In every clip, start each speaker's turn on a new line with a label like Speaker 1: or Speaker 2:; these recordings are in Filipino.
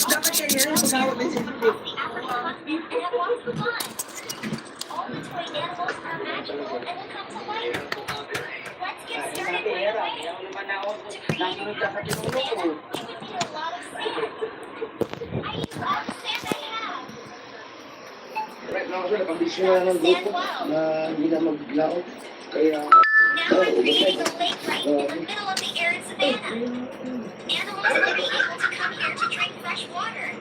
Speaker 1: Dapat kaya yan, pagkawag ng sensitive.
Speaker 2: All the toy animals are magical and will come to life. Let's get started right away. To create a comfortable Santa, we would need a lot of sand. I use all the sand I have.
Speaker 1: Right now, sir, nakabisyon na ng grupo na hindi na maglaot. Kaya,
Speaker 2: Now I'm creating a lake right in the middle of the arid savanna. Animals will be able to come here to drink fresh water.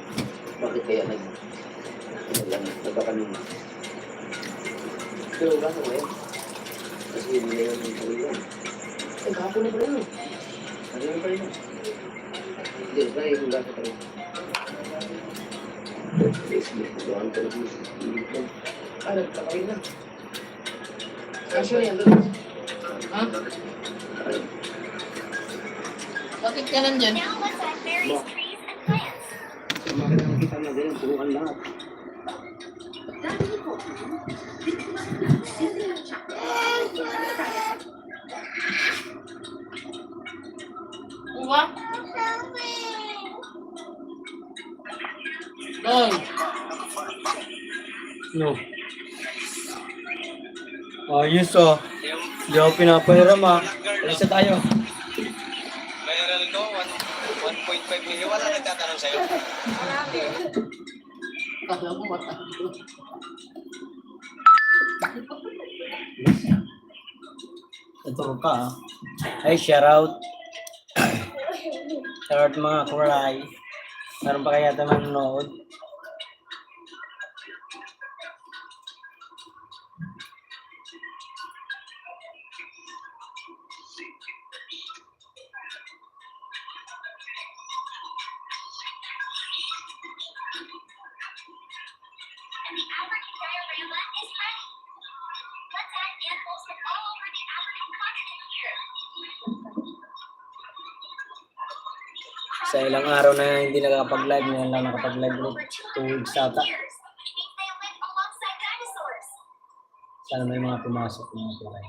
Speaker 1: bakit kaya nagkakanina? Pero gano'n ba yan? Kasi hindi na yung kaliwan. Ay, kahapon na pala yun. Ano na pala yun? Hindi, kaya yung gano'n pa rin. Facebook, doon ka rin. Nagkakain na. Kasya yan doon.
Speaker 3: Ha? Bakit ka nandyan?
Speaker 2: Now let's add berries, trees, and plants.
Speaker 1: Bakit ang kita na din, turuan lahat.
Speaker 3: Uwa? Doy.
Speaker 4: No. Ayos oh. Hindi ako pinapahiram ah. Alis na tayo.
Speaker 5: Viral ko, 1.5 million. Wala nagtatanong sa'yo.
Speaker 3: Kala mo matalo.
Speaker 4: Ito ka ah. Ay, shoutout. Shoutout mga kuray. Meron pa kaya tayo manonood.
Speaker 2: And the African diorama is ready. Let's add animals from all over the African continent here.
Speaker 4: Sa ilang araw na hindi nakapag-live, ngayon lang nakapag-live
Speaker 2: Over
Speaker 4: ulit. 2
Speaker 2: 200
Speaker 4: weeks ata.
Speaker 2: years, which means they lived alongside dinosaurs.
Speaker 4: Sana may mga pumasok mga kuray.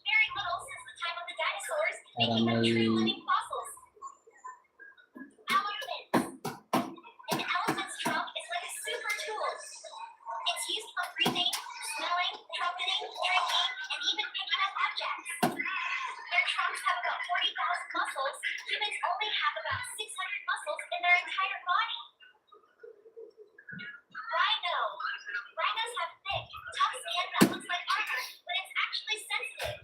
Speaker 2: Very little since the time of the dinosaurs,
Speaker 4: Para
Speaker 2: making them
Speaker 4: may
Speaker 2: true living fossils. Elephants. An elephant's trunk is like a super tool. It's used for breathing, smelling, trumpeting, drinking, and even picking up objects. Their trunks have about 40,000 muscles. Humans only have about 600 muscles in their entire body. Rhino. Rhinos have thick, tough skin that looks like armor, but it's actually sensitive.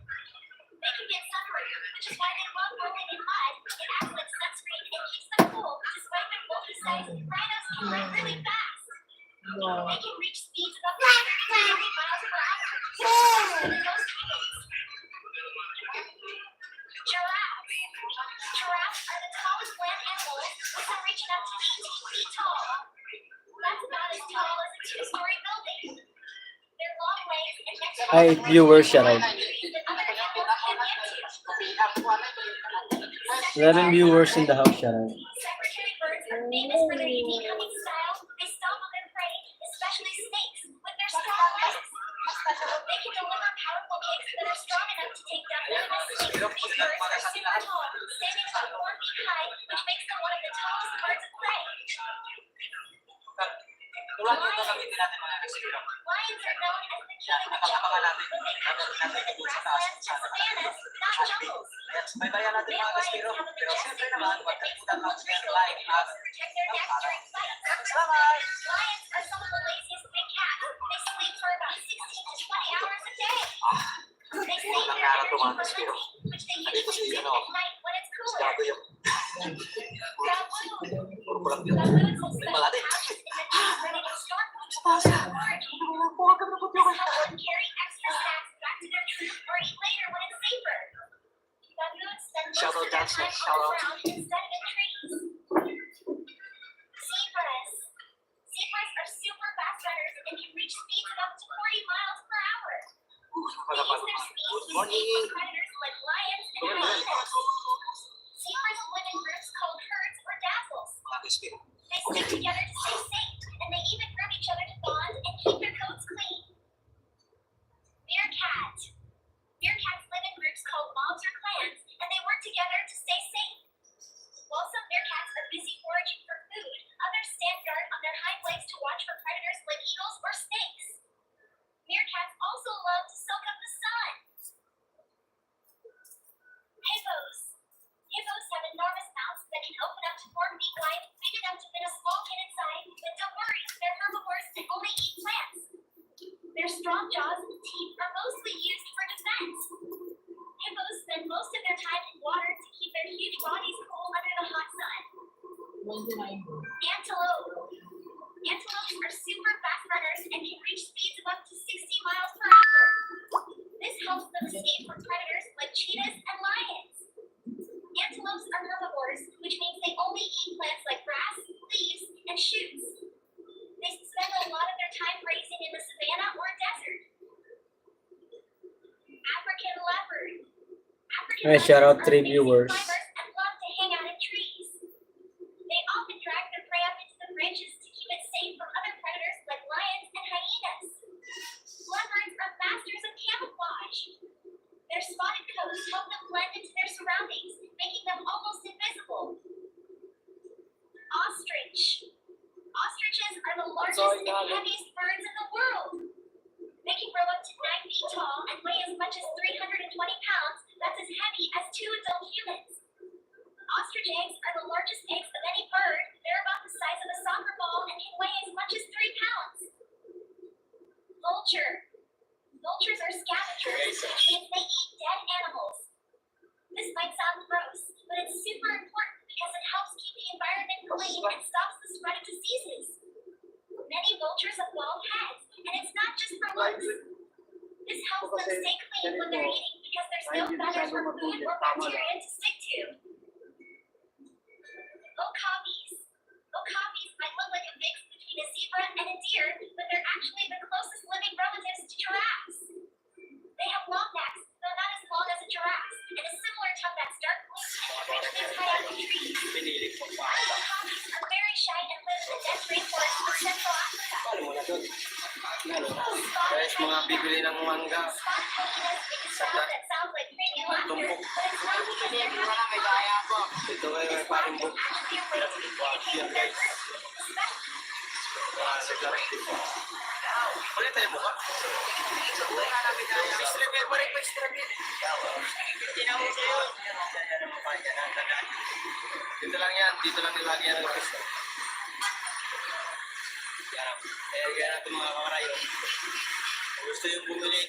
Speaker 2: They can get sunburned, which is why they love rolling in mud. It acts like sunscreen and keeps them cool, despite their bulky size. Rhinos can run really fast. They can reach speeds of up to 30 miles per hour. Faster than most humans. Giraffes. Giraffes are the tallest land animals, with some reaching up to 18 feet tall. That's about as tall as a 2-story building. Their long legs and neck
Speaker 4: Hi, viewers, shoutout.
Speaker 2: that other animals can't get to.
Speaker 4: 11 viewers in the house, shoutout.
Speaker 2: Secretary birds are famous for their unique hunting style. They stomp on their prey, especially snakes, with their strong legs. They can deliver powerful kicks that are strong enough to take down venomous snakes. These birds are super tall, standing about 4 feet high, which makes them one of the tallest birds of prey.
Speaker 5: Tulad nito gamitin natin mga rescue.
Speaker 2: Lions are known as the king of the jungle, but they actually live in grasslands and savannas, not jungles.
Speaker 5: Kaya baybayan natin
Speaker 2: Male
Speaker 5: mga
Speaker 2: lions
Speaker 5: rescue.
Speaker 2: have a
Speaker 5: Pero
Speaker 2: majestic
Speaker 5: siyempre
Speaker 2: beak
Speaker 5: naman,
Speaker 2: that
Speaker 5: huwag
Speaker 2: makes
Speaker 5: kalimutan
Speaker 2: them
Speaker 5: ang
Speaker 2: look
Speaker 5: share
Speaker 2: regal
Speaker 5: line
Speaker 2: and
Speaker 5: at
Speaker 2: helps protect their necks during fights.
Speaker 5: salamat!
Speaker 2: Lions are some of the laziest big cats. They sleep for about 16 to 20 hours a day. They save their energy for hunting, which they usually do at night when it's cooler.
Speaker 5: Gago yung
Speaker 2: Baboon.
Speaker 5: puro kulang yun.
Speaker 2: Baboons will spend
Speaker 5: Malati.
Speaker 2: hours in the trees running in storm watch while they're foraging. This helps them carry extra snacks back to their troop or eat later when it's safer. Baboons spend most
Speaker 5: Shout
Speaker 2: of
Speaker 5: out
Speaker 2: their
Speaker 5: Jackson,
Speaker 2: time on
Speaker 5: shout
Speaker 2: the
Speaker 5: out.
Speaker 2: ground instead of in trees. Zebras. Zebras are super fast runners and can reach speeds of up to 40 miles per hour. They use their speed to escape from predators like lions and hyenas. Zebras live in groups called herds or dazzles. They stick together to stay safe, and they even group each other to bond and keep their coats clean. Meerkat. Meerkats live in groups called mobs or clans, and they work together to stay safe. Antelope. Antelopes are super fast runners and can reach speeds of up to 60 miles per hour. This helps them escape from predators like cheetahs and lions. Antelopes are herbivores, which means they only eat plants like grass, leaves, and shoots. They spend a lot of their time grazing in the savanna or desert. African leopard. African
Speaker 4: Ay, shout out
Speaker 2: leopards are
Speaker 4: 3
Speaker 2: amazing
Speaker 4: viewers.
Speaker 2: climbers and love to hang out in trees. They often drag their prey up into the branches to keep it safe from other predators like lions and hyenas. Leopards are masters of camouflage. Their spotted coats help them blend into their surroundings, making them almost invisible. Ostrich. Ostriches are the largest and heaviest birds in the world. They can grow up to 9 feet tall and weigh as much as 320 pounds. That's as heavy as 2 adult humans. Ostrich eggs are the largest eggs of any bird. They're about the size of a soccer ball and can weigh as much as 3 pounds. Vulture. Vultures are scavengers, which means they eat dead animals. This might sound gross, but it's super important because it helps keep the environment clean and stops the spread of diseases. Many vultures have bald heads, and it's not just for looks. This helps them stay clean when they're eating because there's no feathers or food or bacteria to stick to. Okapis. Okapis might look like a mix between a zebra and a deer, but they're actually the closest living relatives to giraffes. They have long necks, though not as long as a giraffe, and a similar tongue that's dark blue and richly tied out in trees.
Speaker 5: Pinili ko pa.
Speaker 2: Okapis are very shy and live in the dense rainforest of Central Africa.
Speaker 5: Paano mo na doon? Guys, mga bibili ng mangga.
Speaker 2: Spotted hyenas make a sound that sounds like creepy laughter,
Speaker 5: Tumbok.
Speaker 2: but it's not because they're
Speaker 5: May
Speaker 2: happy.
Speaker 5: daya po. Ito ay may parang
Speaker 2: It's actually a way to communicate
Speaker 5: Yan
Speaker 2: with their
Speaker 5: guys.
Speaker 2: group.
Speaker 5: Sigla. Ulit tayo buka. Struggle pa rin pa struggle. Tinawag sa'yo. Dito lang yan. Dito lang nilagay yan ng gusto. Yan. Kaya natin mga kamarayo. Kung gusto yung bumili,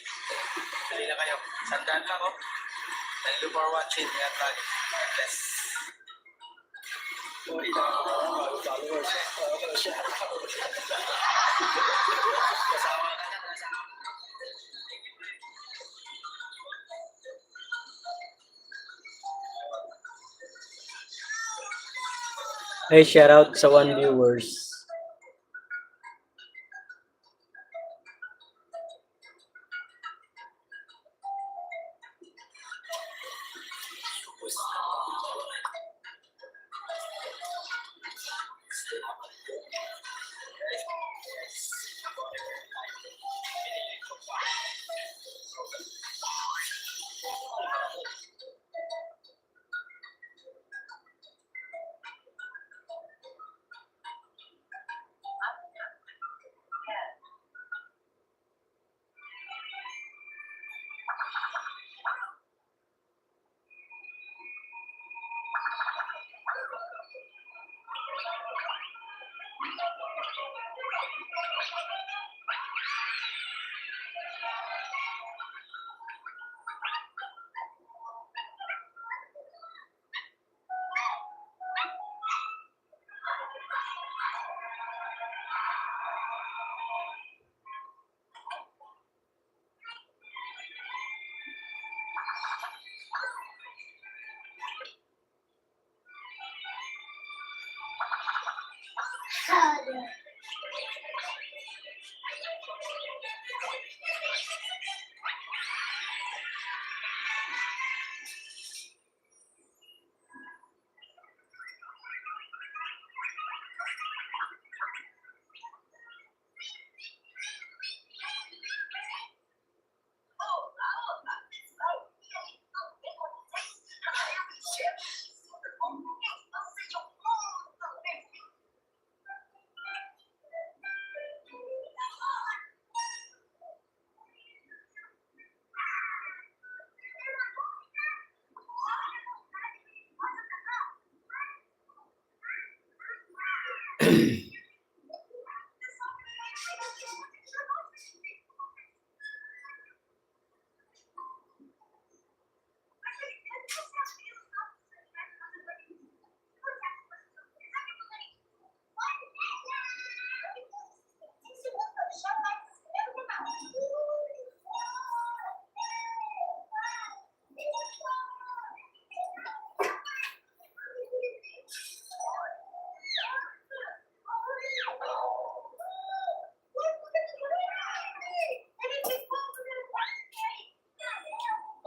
Speaker 5: bili na kayo. Sandaan lang oh. Thank you for watching. Yan tayo. Bless. Kasama ka na.
Speaker 4: Ay, shout out sa 1 viewers.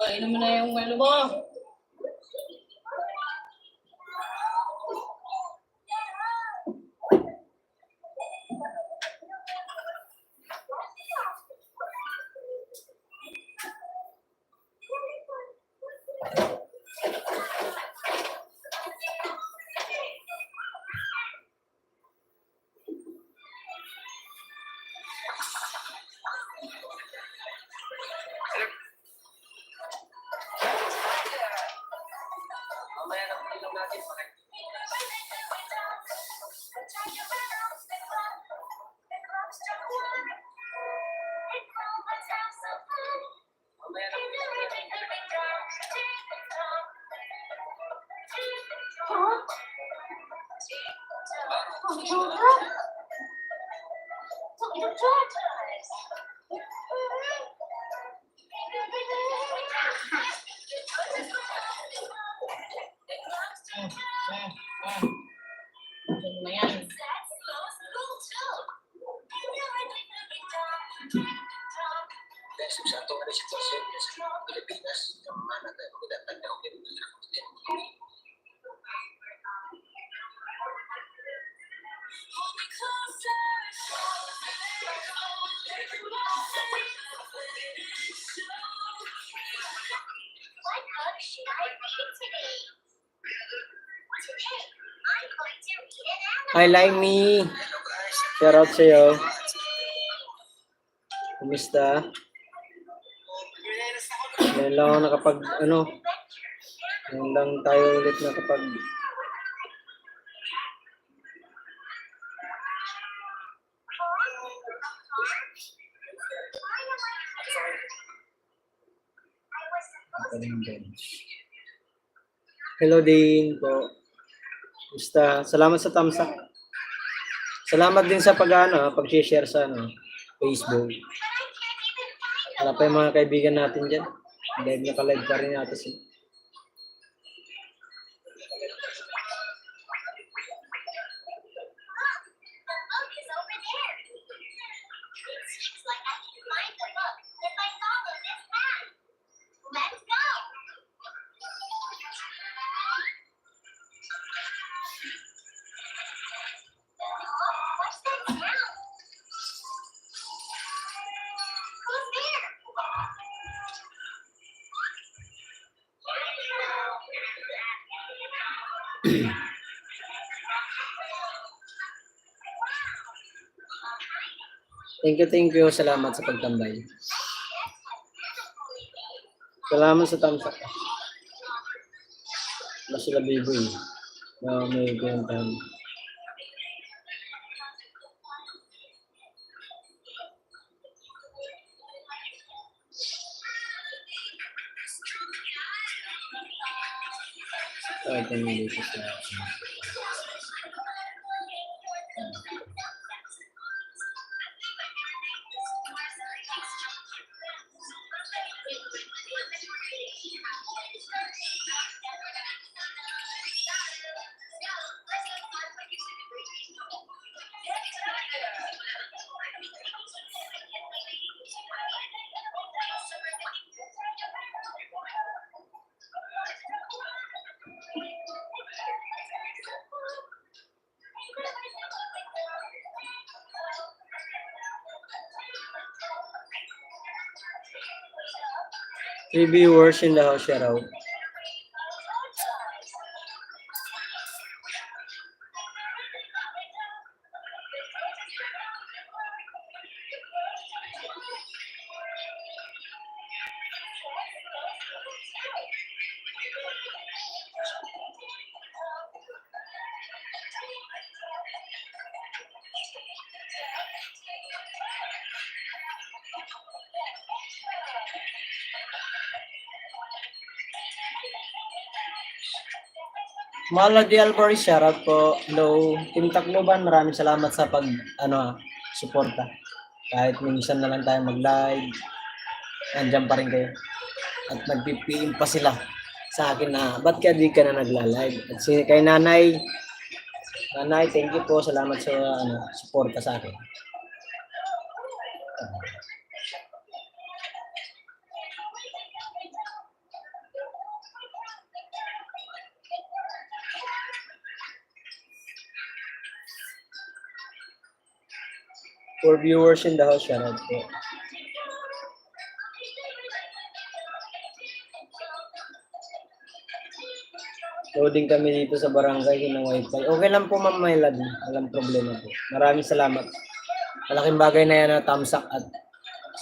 Speaker 3: Painom mo na yung ano mo.
Speaker 5: Mamaya na pag natin. Mamaya na
Speaker 3: Ano na yan?
Speaker 5: Dahil sa ato nga sitwasyon sa Pilipinas, mana tayo magdatagdaw din ng kutin.
Speaker 2: What book should I read today? Today, I'm going to read an animal.
Speaker 4: Hi, Laimi.
Speaker 5: Hello guys.
Speaker 4: Shout out sa'yo. Kumusta? Ngayon lang ako nakapag, ngayon lang tayo ulit nakapag, Hello din po. Kumusta? Salamat sa thumbs up. Salamat din sa pag-share sa Facebook. Wala pa yung mga kaibigan natin dyan. Live naka-live pa rin natin sila.
Speaker 2: The book is over there. It seems like I can find the book if I follow this path. Let's go. Oh, what's that sound? Who's there?
Speaker 4: Thank you. Salamat sa pagtambay. Salamat sa thumbs up. Wala sila biboy. May kwentahan. Ito yung dito sa three viewers in the house, shout out. Mala di Alvarez, shoutout po. Hello, Team Tacloban, maraming salamat sa suporta. Kahit minsan na lang tayo mag-live, nandiyan pa rin kayo. At nag-PM pa sila sa akin na, ba't ka di ka na nagla-live? At kay Nanay, thank you po, salamat sa suporta sa akin. For viewers in the house, shoutout po. Loading kami dito sa barangay ng wifi. Okay lang po Ma'am Melody. Walang problema po. Maraming salamat. Malaking bagay na yan na thumbs up at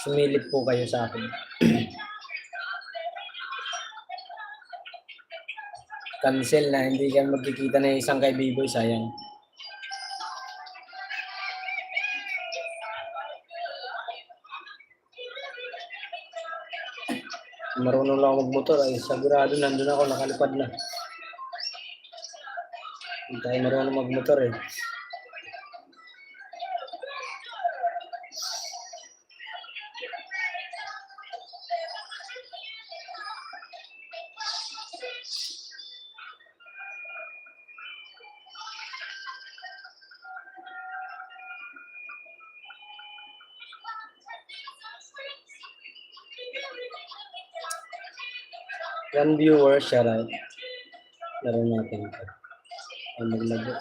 Speaker 4: sumilip po kayo sa akin. Cancel na, hindi ka magkikita na isang kay B-Boy, sayang. Marunong lang ako magmotor, ay sigurado nandun ako, nakalipad na. Hindi tayo marunong magmotor eh. One viewer, shoutout. Laro natin ito. Ay, maglago.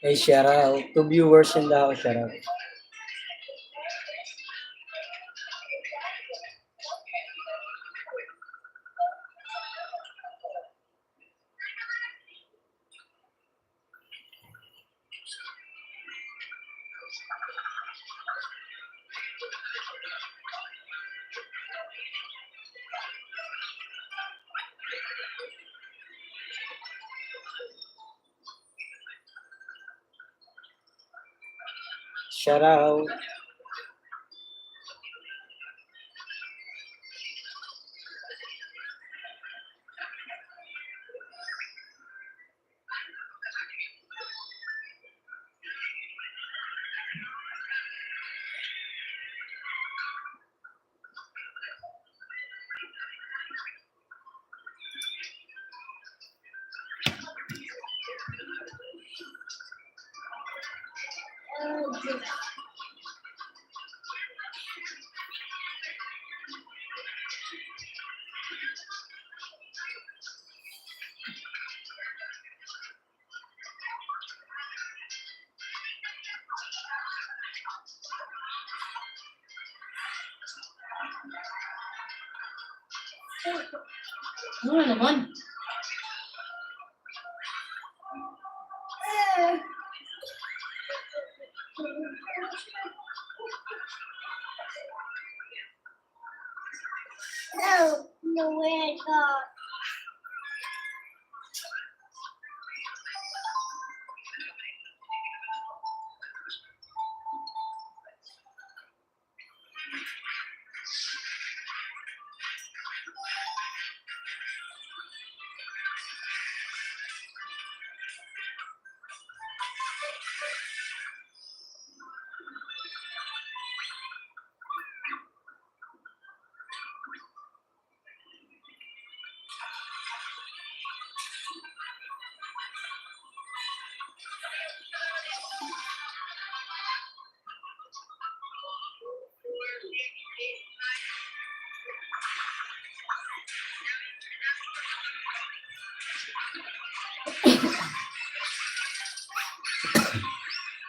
Speaker 4: Hey, shoutout. 2 viewers in the house, shoutout. Shoutout.
Speaker 3: Ano naman?
Speaker 2: No, nowhere to go.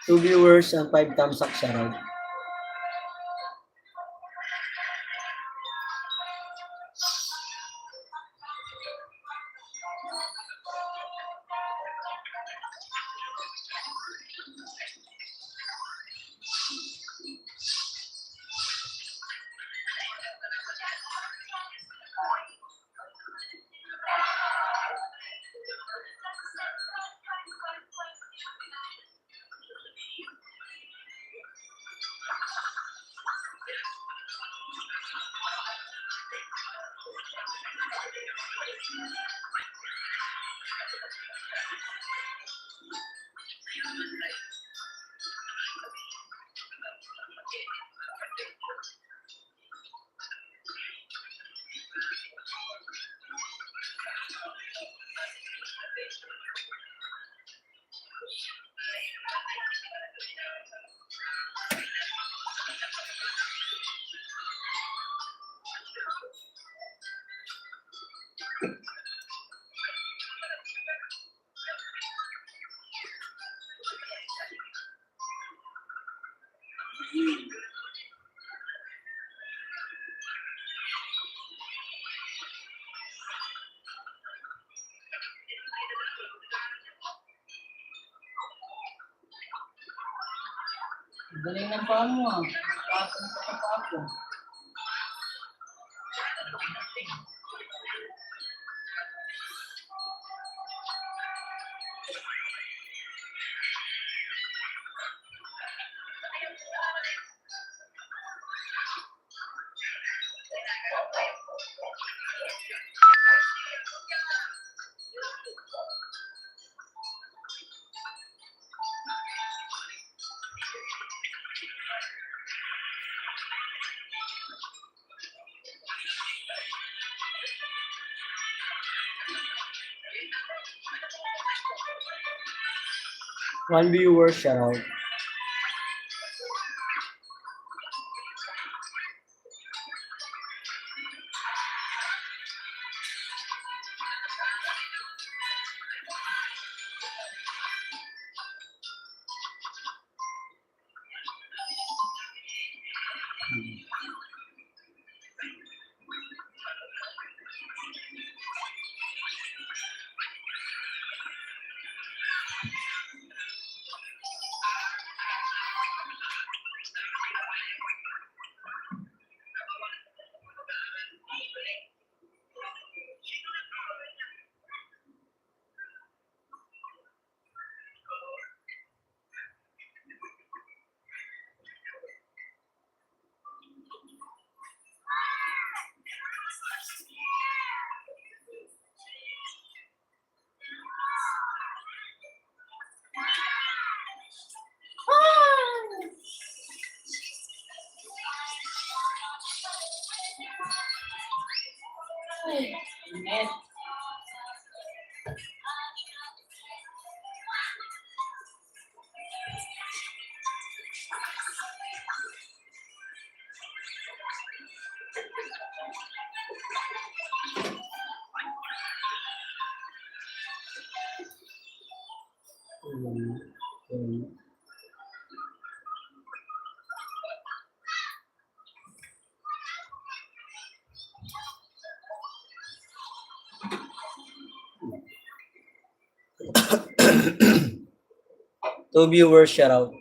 Speaker 4: Two viewers and 5 thumbs up, shoutout.
Speaker 3: Galing ng paa mo ah. Tapos sa paa ko.
Speaker 4: One viewer shout out.
Speaker 3: Init.
Speaker 4: Two viewers shout out.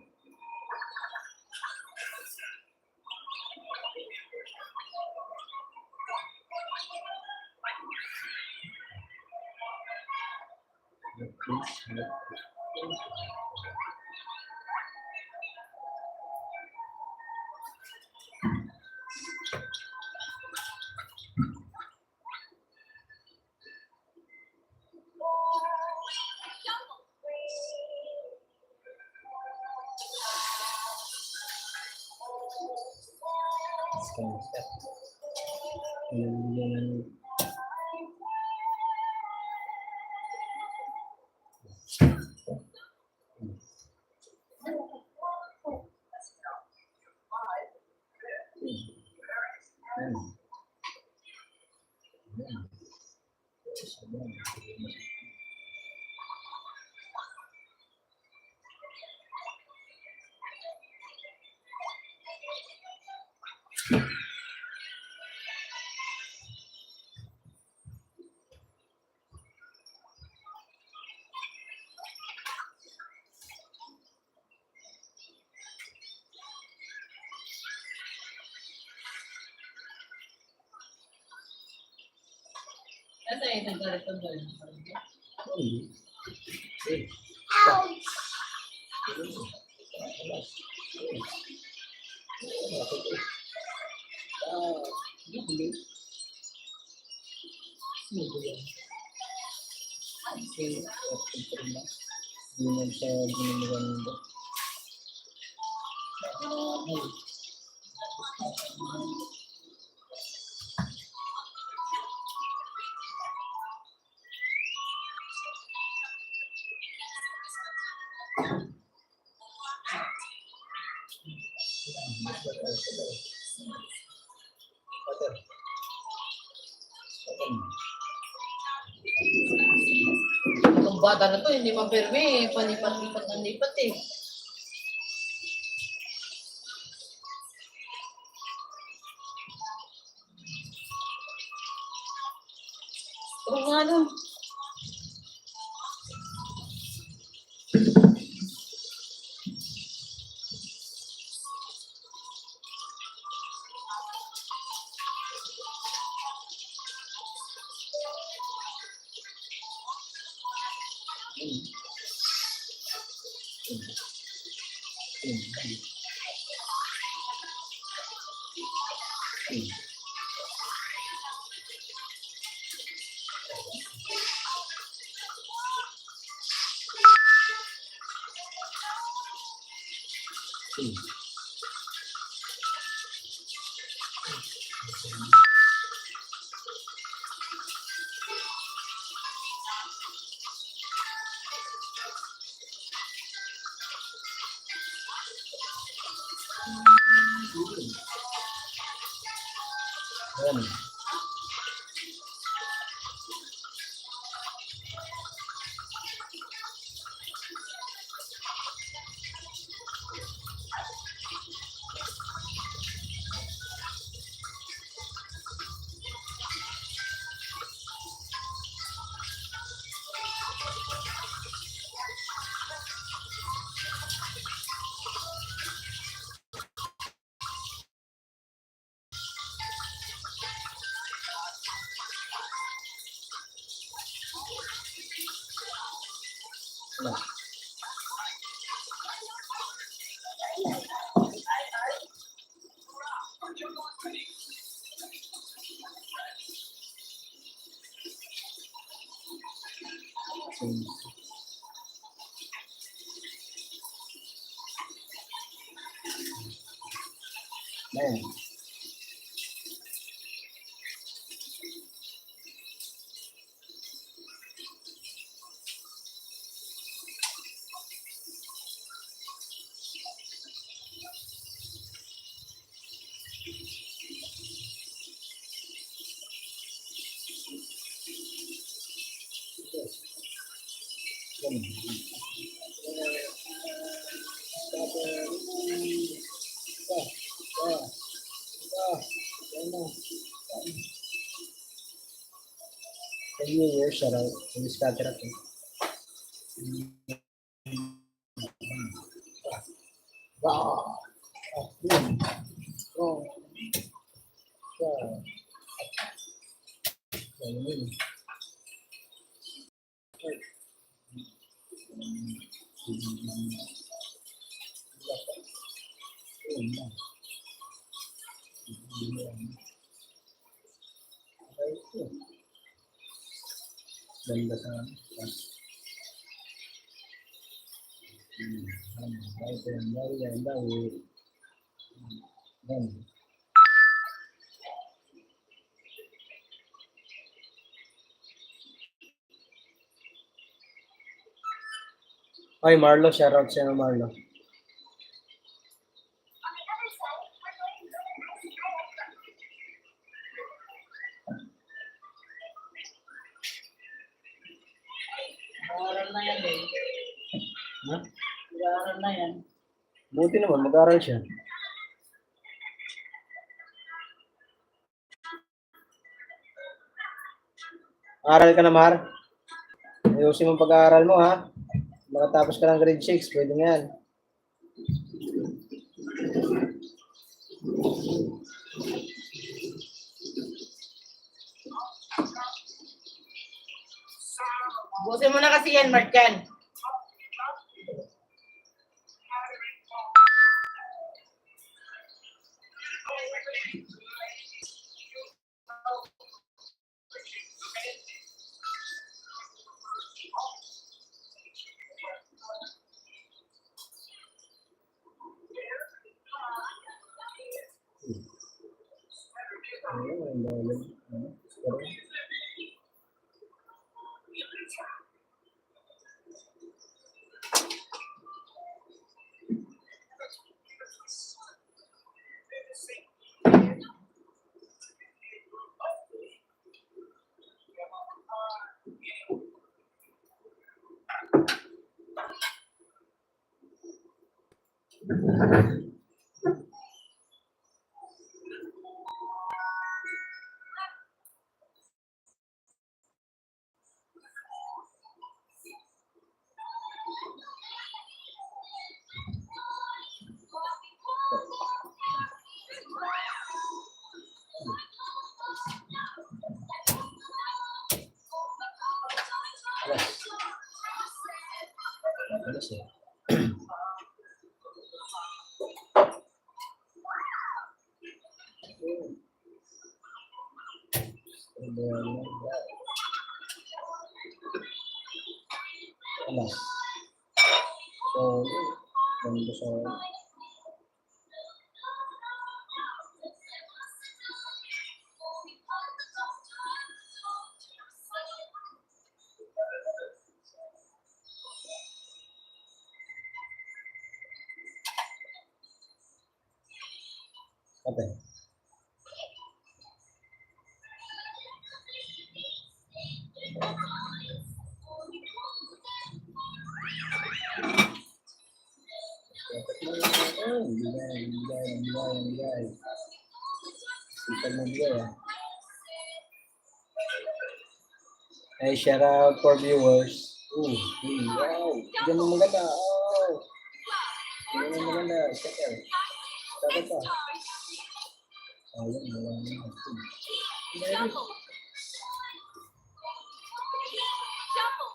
Speaker 3: Nasa isang karito doon. Itong bata na to, hindi mapirme eh. Palipat-lipat ng lipat eh. Oo nga nun.
Speaker 4: Ayan. Ayan. Ayan. Thank you, shout out. Miss Catherine. Wow. Oh. Ganda sa Oy, Marlo, shoutout sa iyo, Marlo.
Speaker 2: On the other side, we're going to go to Ice Island.
Speaker 3: Aral na yan eh.
Speaker 4: Ha?
Speaker 3: Aral na yan.
Speaker 4: Buti naman, mag-aral siya. Aral ka na, Mar. Ayusin mo pag-aaral mo, ha? Makatapos ka ng grade 6, pwede nga yan.
Speaker 3: Busin mo na kasi yan, Martian.
Speaker 4: Alas eh. Alas. So, ganito sa ate. Bigay. Sipag mo bigay ah. Hey, shout out for viewers. Wow. Diyan mo maganda. Oh. Diyan mo maganda. Shout out. Shout out pa. Ayun,
Speaker 2: Double. Double.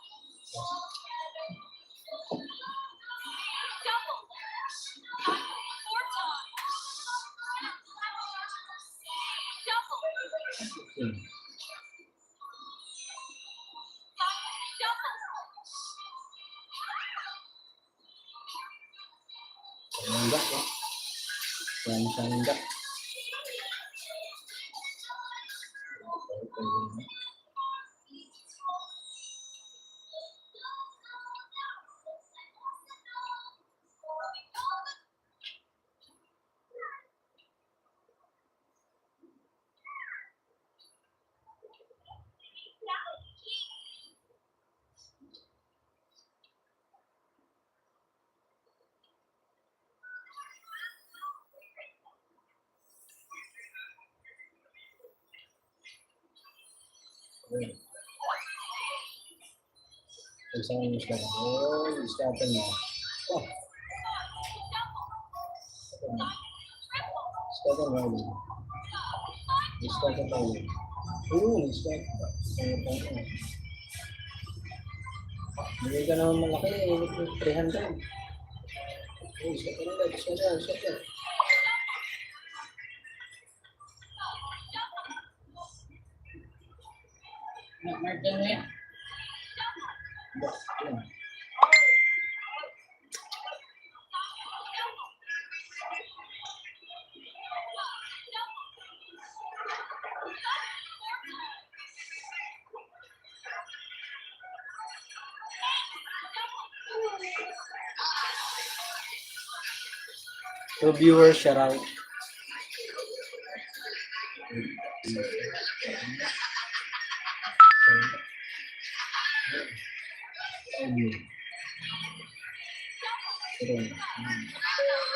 Speaker 2: 4 times. Double.
Speaker 4: Enggak ya. Yang enggak. Isang isda. Oh, isda na. Oh. Isda na. Isda na. Isda. Hindi ka naman malaki. 300. Isda na.
Speaker 3: Martin mo yan.
Speaker 4: So viewers, shout out.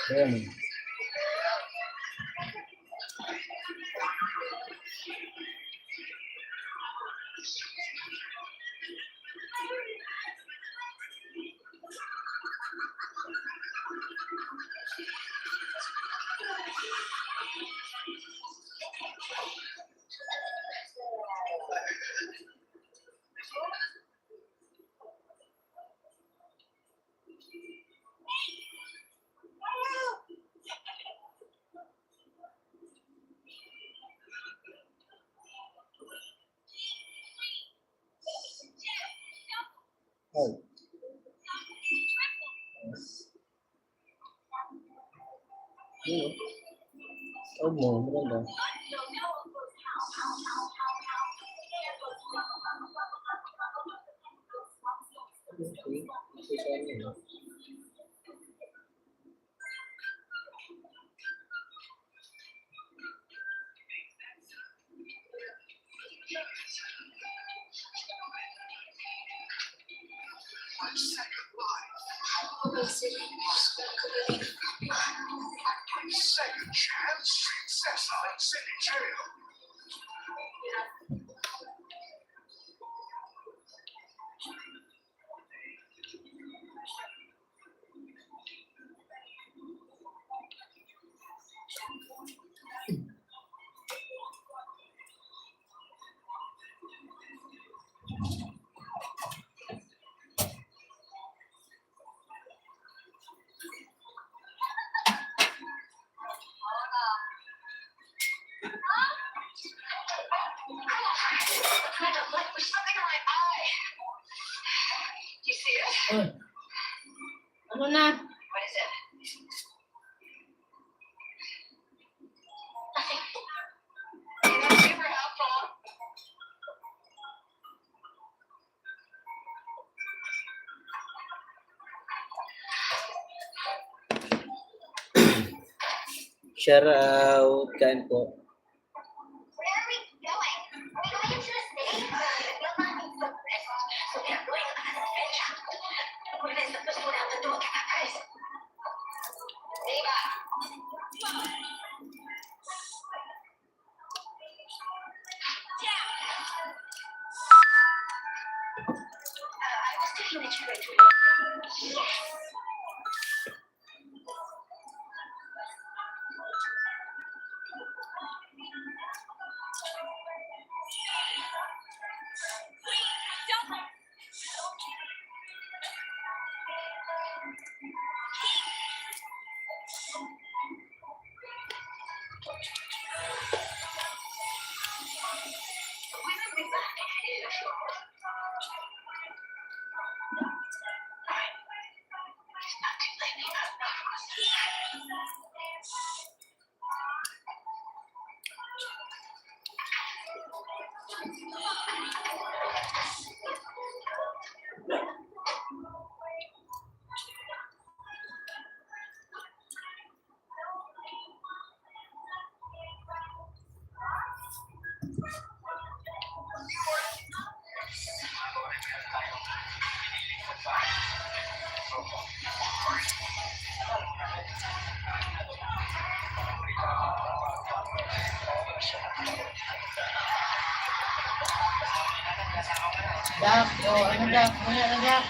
Speaker 4: Keren. Oh. Oh, maganda.
Speaker 6: Second chance, Cesar City Jail.
Speaker 2: There's something in my eye. Do you see it?
Speaker 3: Ano na?
Speaker 2: What is it? Nothing. That's super helpful.
Speaker 4: Shout out, kain po.
Speaker 2: Where are we going? Are we going into the city? You'll not be surprised. So we are going on an adventure. What is the first one out the door? Guys. Eva. I was taking the train to Yes. We will be back. It's not too late.
Speaker 3: Dak, ano Dak? Ano na Dak?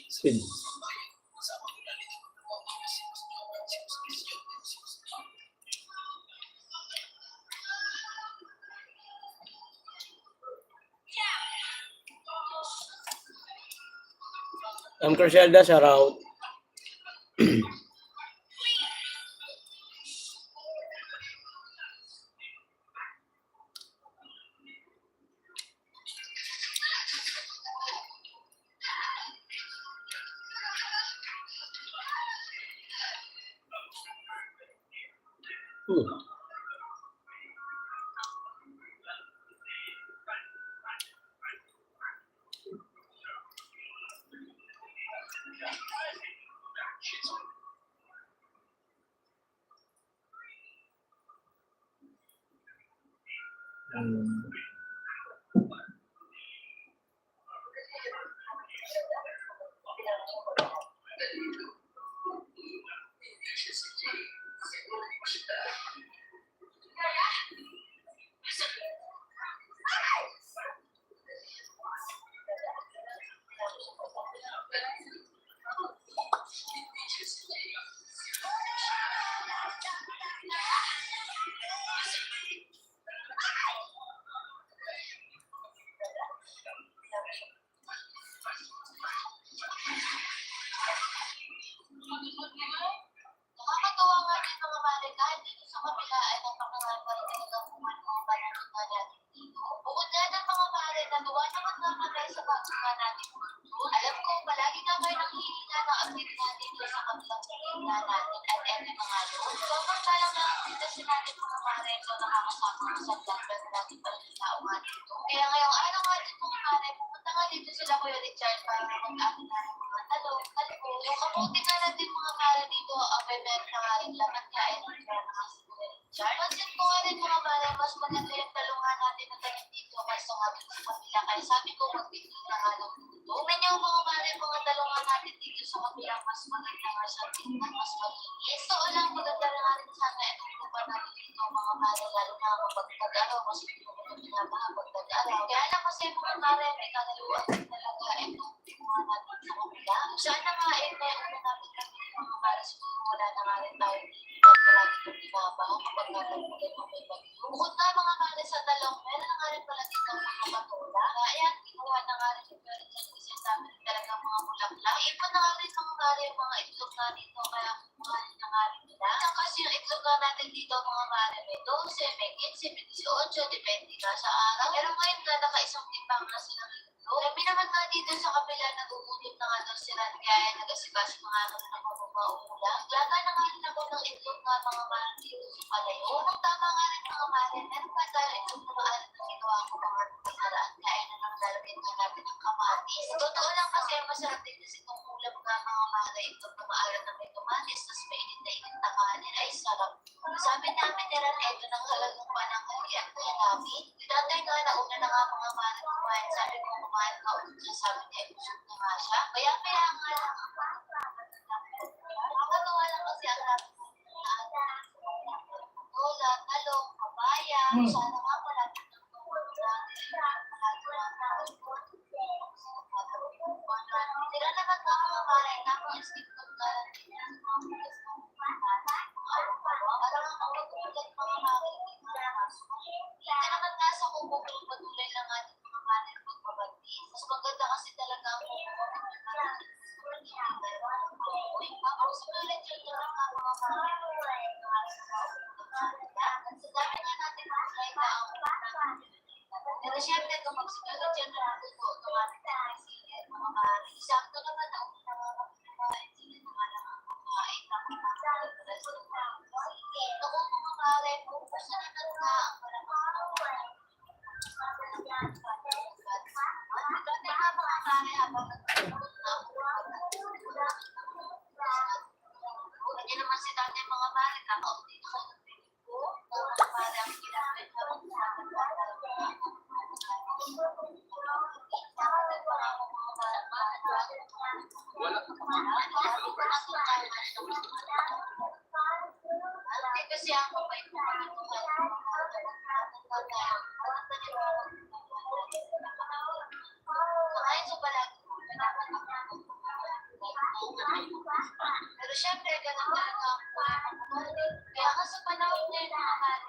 Speaker 4: Spin. Crescelda, shout out.
Speaker 2: makakasama ko sa vlog na natin pala ng tao nga dito. Kaya ngayong araw nga dito mga mare, pumunta nga dito sila Kuya Richard para mag-amin na ng mga talong, kalbo. Yung kamuti nga natin mga mare dito, may meron na nga rin laman kaya ay nagkara nga si Kuya Richard. Pansin ko nga rin mga mare, mas maganda yung talungan natin na tayo dito kaysa nga dito sa kapila. Kaya sabi ko mag-video na nga lang dito. Tingnan niyo mga mare, mga talungan natin dito sa kapila, mas maganda nga siya tingnan, mas malinis. So lang, maganda na nga rin sana itong lupa natin dito mga mare, lalo na kapag nag-araw, mas pinabaha pag nag-araw. Kaya lang kasi mga mare, may kanaluan din talaga itong mga natin sa kapila. Sana nga may una natin kami mga mare, siguro wala na nga rin tayo dito. Palagi itong binabaha kapag natagpunan mo may bagyo. Bukod nga mga mare sa talong, meron na nga rin pala dito mga matula. Kaya kinuha na nga rin yung meron dyan kasi sabi rin talaga mga bulaklak. Iba na nga rin mga mare, mga itlog nga dito, kaya mga na nga rin nila. Kasi yung itlog nga natin dito mga mare, may 12, may 15, may 18, depende nga sa araw. Pero ngayon nga, naka-isang timbang na silang itlog. Kami naman nga dito sa kapila, nagugutom na nga daw sila, kaya nag-asikaso mga ano na mabumaula. Laga na nga rin ako ng itlog nga mga mare dito sa palayo. Unang tama nga rin mga mare, meron pa tayo itlog na maalat na ginawa ko mga pinaraan, kaya na lang lalagyan nga natin ng kamatis. Totoo lang kasi masarap din kasi itong ulam nga mga mare, itlog na maalat na may kamatis, tapos may init na kanin, ay sarap. Sabi namin nila na ito ng halagang pananghalian kaya namin. Tatay nga nauna na nga mga mare kumain, sabi ko kumain ka ulit siya, sabi niya busog na nga siya. Kaya nga lang nakakatawa lang kasi ang dami tola, talong, papaya, sana nga wala ng sila naman nga mga mare, napaka-skip ko na parang ang magulat mga mare. Ito naman nga sa kubo, patuloy lang natin mga mare magbabagtis. Mas maganda kasi talaga ang kubo. Tapos ulit yung mga mare. Sa dami nga natin kulay na ang pero syempre kung magsimulat yan na natin po, automatic na mga mare. Sakto naman na una nga mag-kumain sila naman ang kumain ng mga mare. Ito kung mga mare, kung gusto naman nga ang maraming dati nga mga mare habang nagtutulog na ako hindi naman si dati mga mare, kakaot dito ka mga mare ang ginamit habang kasi ako may pero syempre ganun talaga ang kaya nga sa panahon ngayon mga mare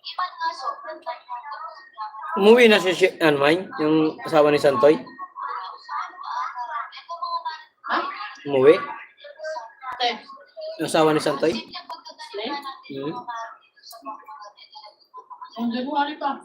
Speaker 2: iban nga sobrang tayo
Speaker 4: Umuwi na si Anmay, yung asawa ni Santoy. Umuwi? Yung asawa ni Santoy?
Speaker 3: Ang January pa.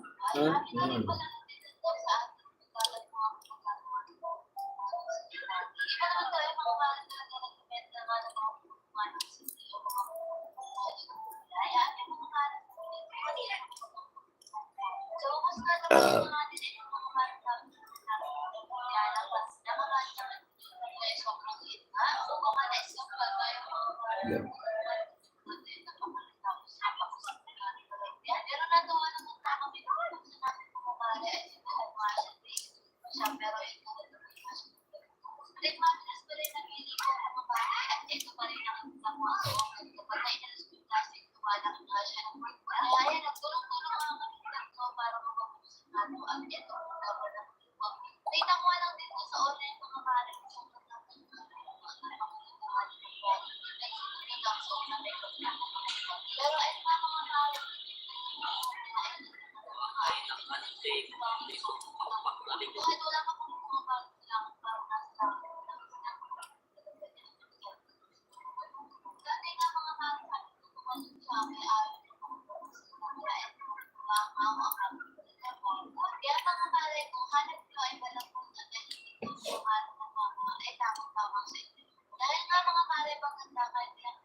Speaker 3: Dahil nga mga mare, maganda kahit yan,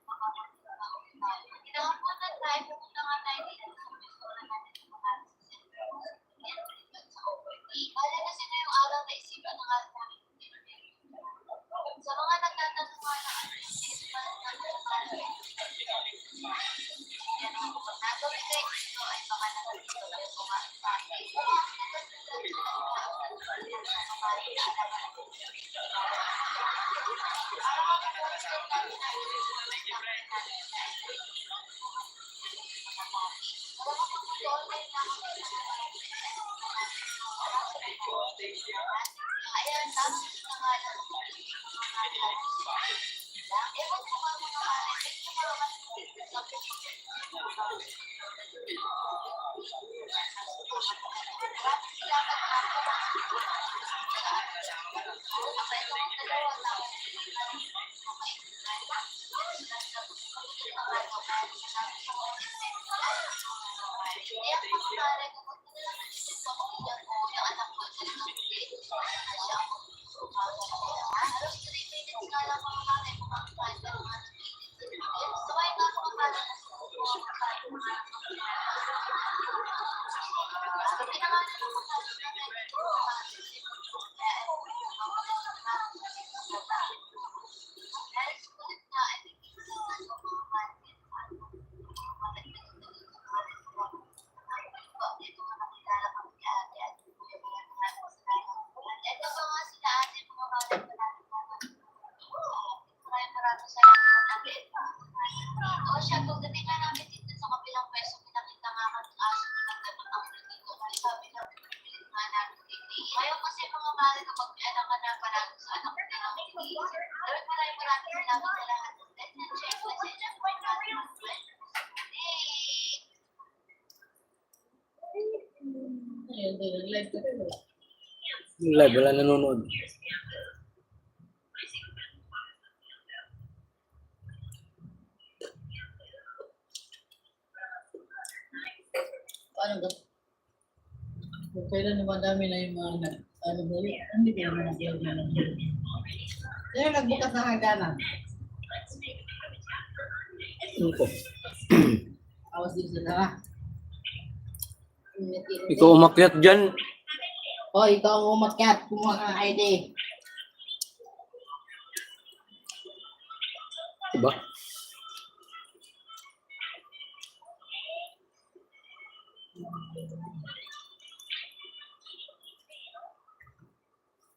Speaker 2: Bale kasi na yung araw na isipan ng ating namin. Sa mga nagtatanong nga na isipan ng yan ang kung nagawin kayo dito ay baka nagawin kayo kumain sa atin. Ayan, tapos na nga lang. Ewan ko ba mga marites, yung mga siya, pagdating nga namin dito sa kabilang pwesto, pinakita nga kami aso na nagtatang dito. Sabi na, pilit nga namin dito. Ngayon kasi mga mali kapag may anak ka na parang sa anak ko na namin dito. Pero maraming salamat sa lahat. Let's check message at point natin ang friend.
Speaker 3: Ayun, live ka rin.
Speaker 4: Yung live, wala nanonood.
Speaker 3: Paano ba? Kung kailan naman dami na yung mga ano ba yun? Hindi ba naman nag-iog na lang yun? Kaya nagbukas ng hagdanan.
Speaker 4: Ano ko?
Speaker 3: Awas din sa dara.
Speaker 4: Ikaw umakyat dyan.
Speaker 3: O, ikaw ang umakyat. Kumuha ka ng ID.
Speaker 4: Diba?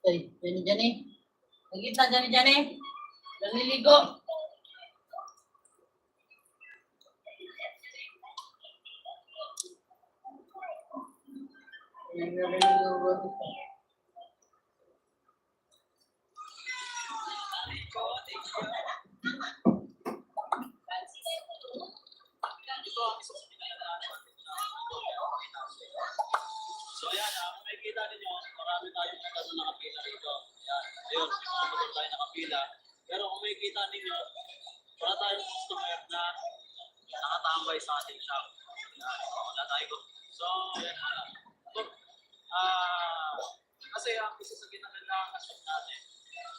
Speaker 3: Ay, dyan eh. Nakita dyan eh. Naliligo.
Speaker 5: So ayan, kung makikita ninyo, marami tayong mga doon nakapila rito. Ayan, ayun, sumunod tayo nakapila. Pero kung makikita ninyo, wala tayong customer na nakatambay sa ating shop. Ayan, wala tayo. So, ayan na. Kasi ang isa sa ginagawa ng shop natin.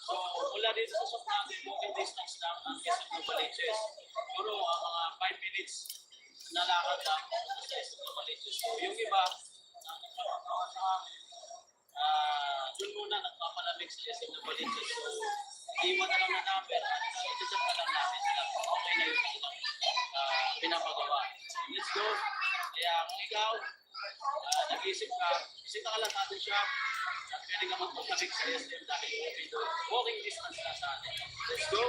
Speaker 5: So, mula dito sa shop natin, walking distance lang ang Quezon Novaliches. Puro mga 5 minutes na lakad lang sa Quezon Novaliches. So, yung iba, doon muna nagpapalamig sa SM na Baliches. So, iwan na lang na number at iti-check na lang natin sila kung okay na yung pinapagawa. Let's go! Kaya kung ikaw, nag-iisip ka, bisita ka lang natin siya at pwede ka magpapalamig sa SM dahil walking distance na sa atin. Let's go!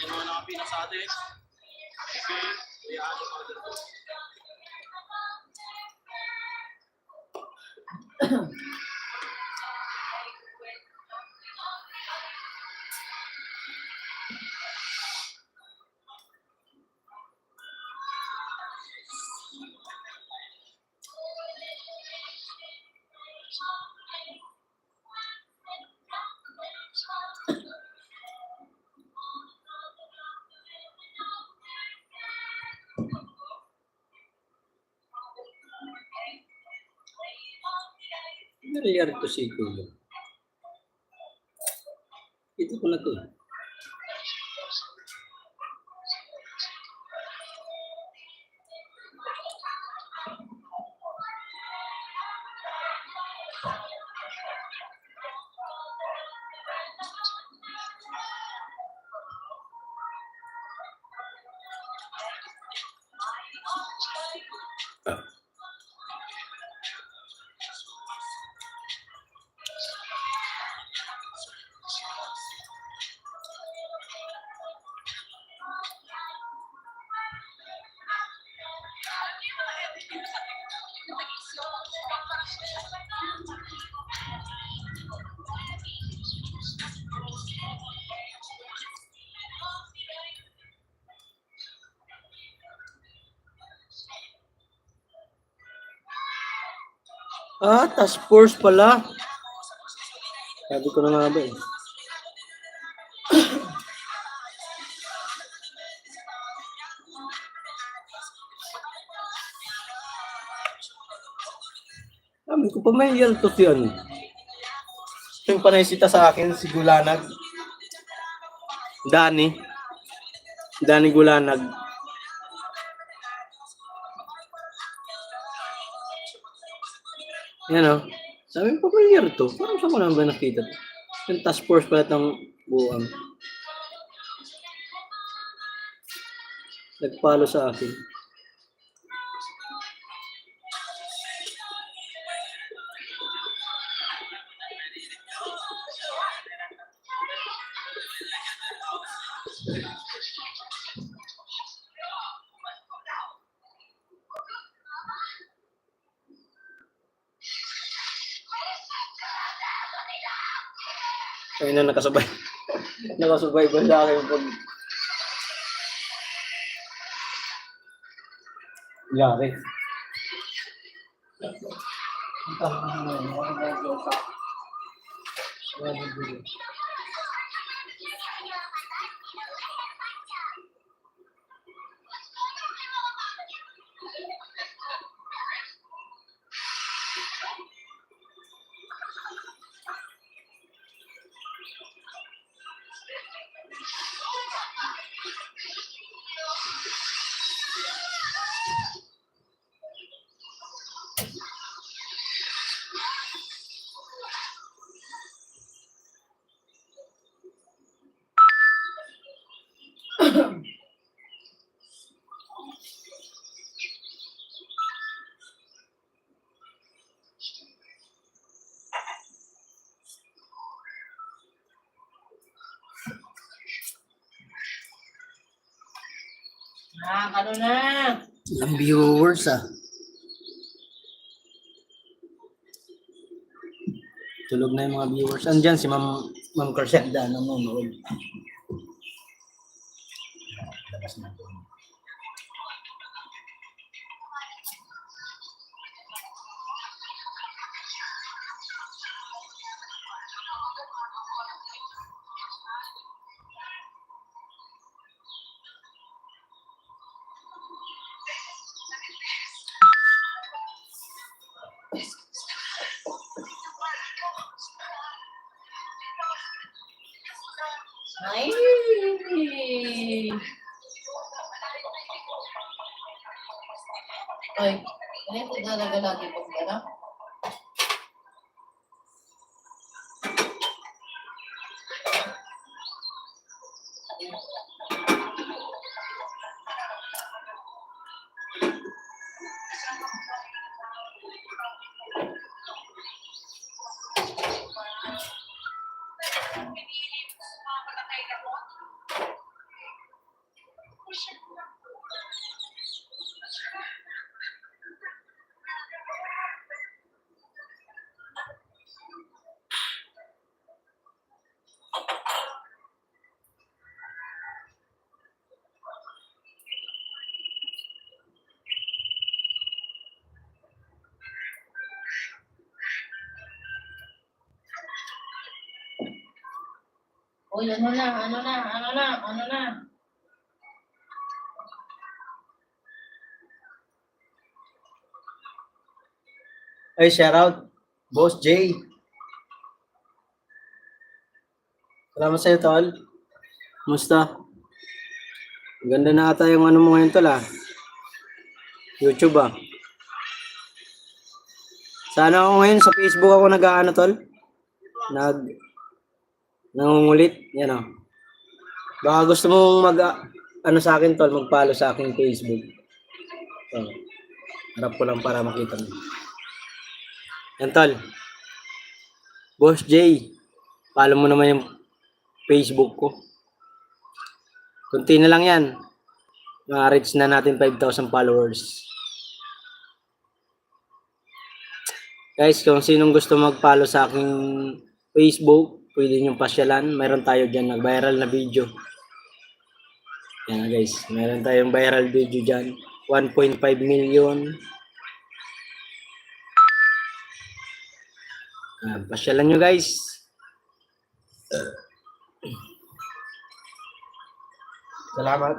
Speaker 5: Yan mga nakapina sa atin. Okay, kaya ating order ko.
Speaker 4: Ano nangyari to si Kuya? Ito ko na to. Task force pala. Sabi ko na nga ba eh. Sabi ko pa may yelto yun. Yung panaysita sa akin, si Gulanag. Dani Gulanag. Yan o. Sabi ko pa year to. Parang saan ko lang ba nakita? Yung task force pala itong buwang. Nagpalo sa akin. Ayun na nakasabay. Nakasabay ba sa akin pag... Yari.
Speaker 3: Ano na?
Speaker 4: Ilang viewers Tulog na yung mga viewers. Andyan si Ma'am Carcenda nanonood. Labas na doon.
Speaker 3: Ay! Ay, ganito talaga lagi pag gano'n. Uy, ano na?
Speaker 4: Ay, shout out. Boss Jay. Salamat sa'yo, tol. Kumusta? Ganda na ata yung ano mo ngayon, tol, YouTube, Sana ako ngayon sa Facebook ako nag-ano tol. Nangungulit. Yan o. Baka gusto mong ano sa akin tol, mag-follow sa aking Facebook. So, harap ko lang para makita mo. Yan tol. Boss J, follow mo naman yung Facebook ko. Kunti na lang yan. Ma-reach na natin 5,000 followers. Guys, kung sinong gusto mag-follow sa aking Facebook, pwede nyo pasyalan. Mayroon tayo dyan nag-viral na video. Yan guys, mayroon tayong viral video dyan. 1.5 million. Pasyalan nyo guys. Salamat.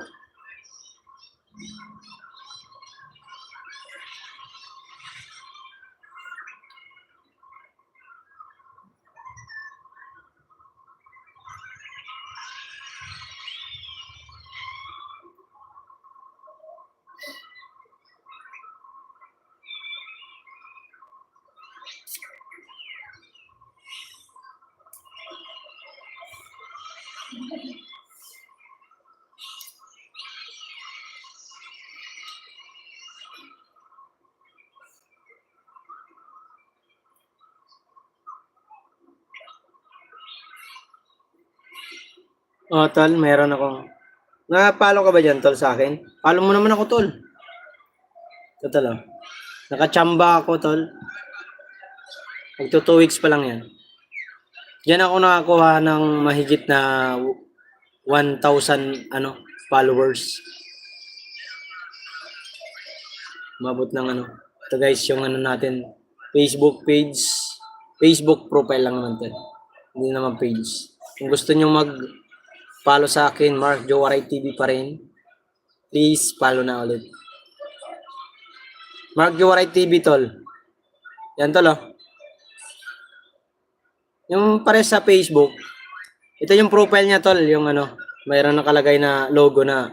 Speaker 4: Oh, tol, meron akong... Na-follow ka ba dyan, tol, sa akin? Follow mo naman ako, tol. Ito, tol, oh. Nakachamba ako, tol. Magto 2 weeks pa lang yan. Diyan ako nakakuha ng mahigit na 1,000 followers. Mabot ng ano. Ito guys, yung ano natin, Facebook page. Facebook profile lang naman to. Hindi naman page. Kung gusto nyo mag-follow sa akin, Mark Jowaray TV pa rin. Please, follow na ulit. Mark Jowaray TV, tol. Yan, tol, oh. Yung pare sa Facebook, ito yung profile niya, tol. Yung ano, mayroon nakalagay na logo na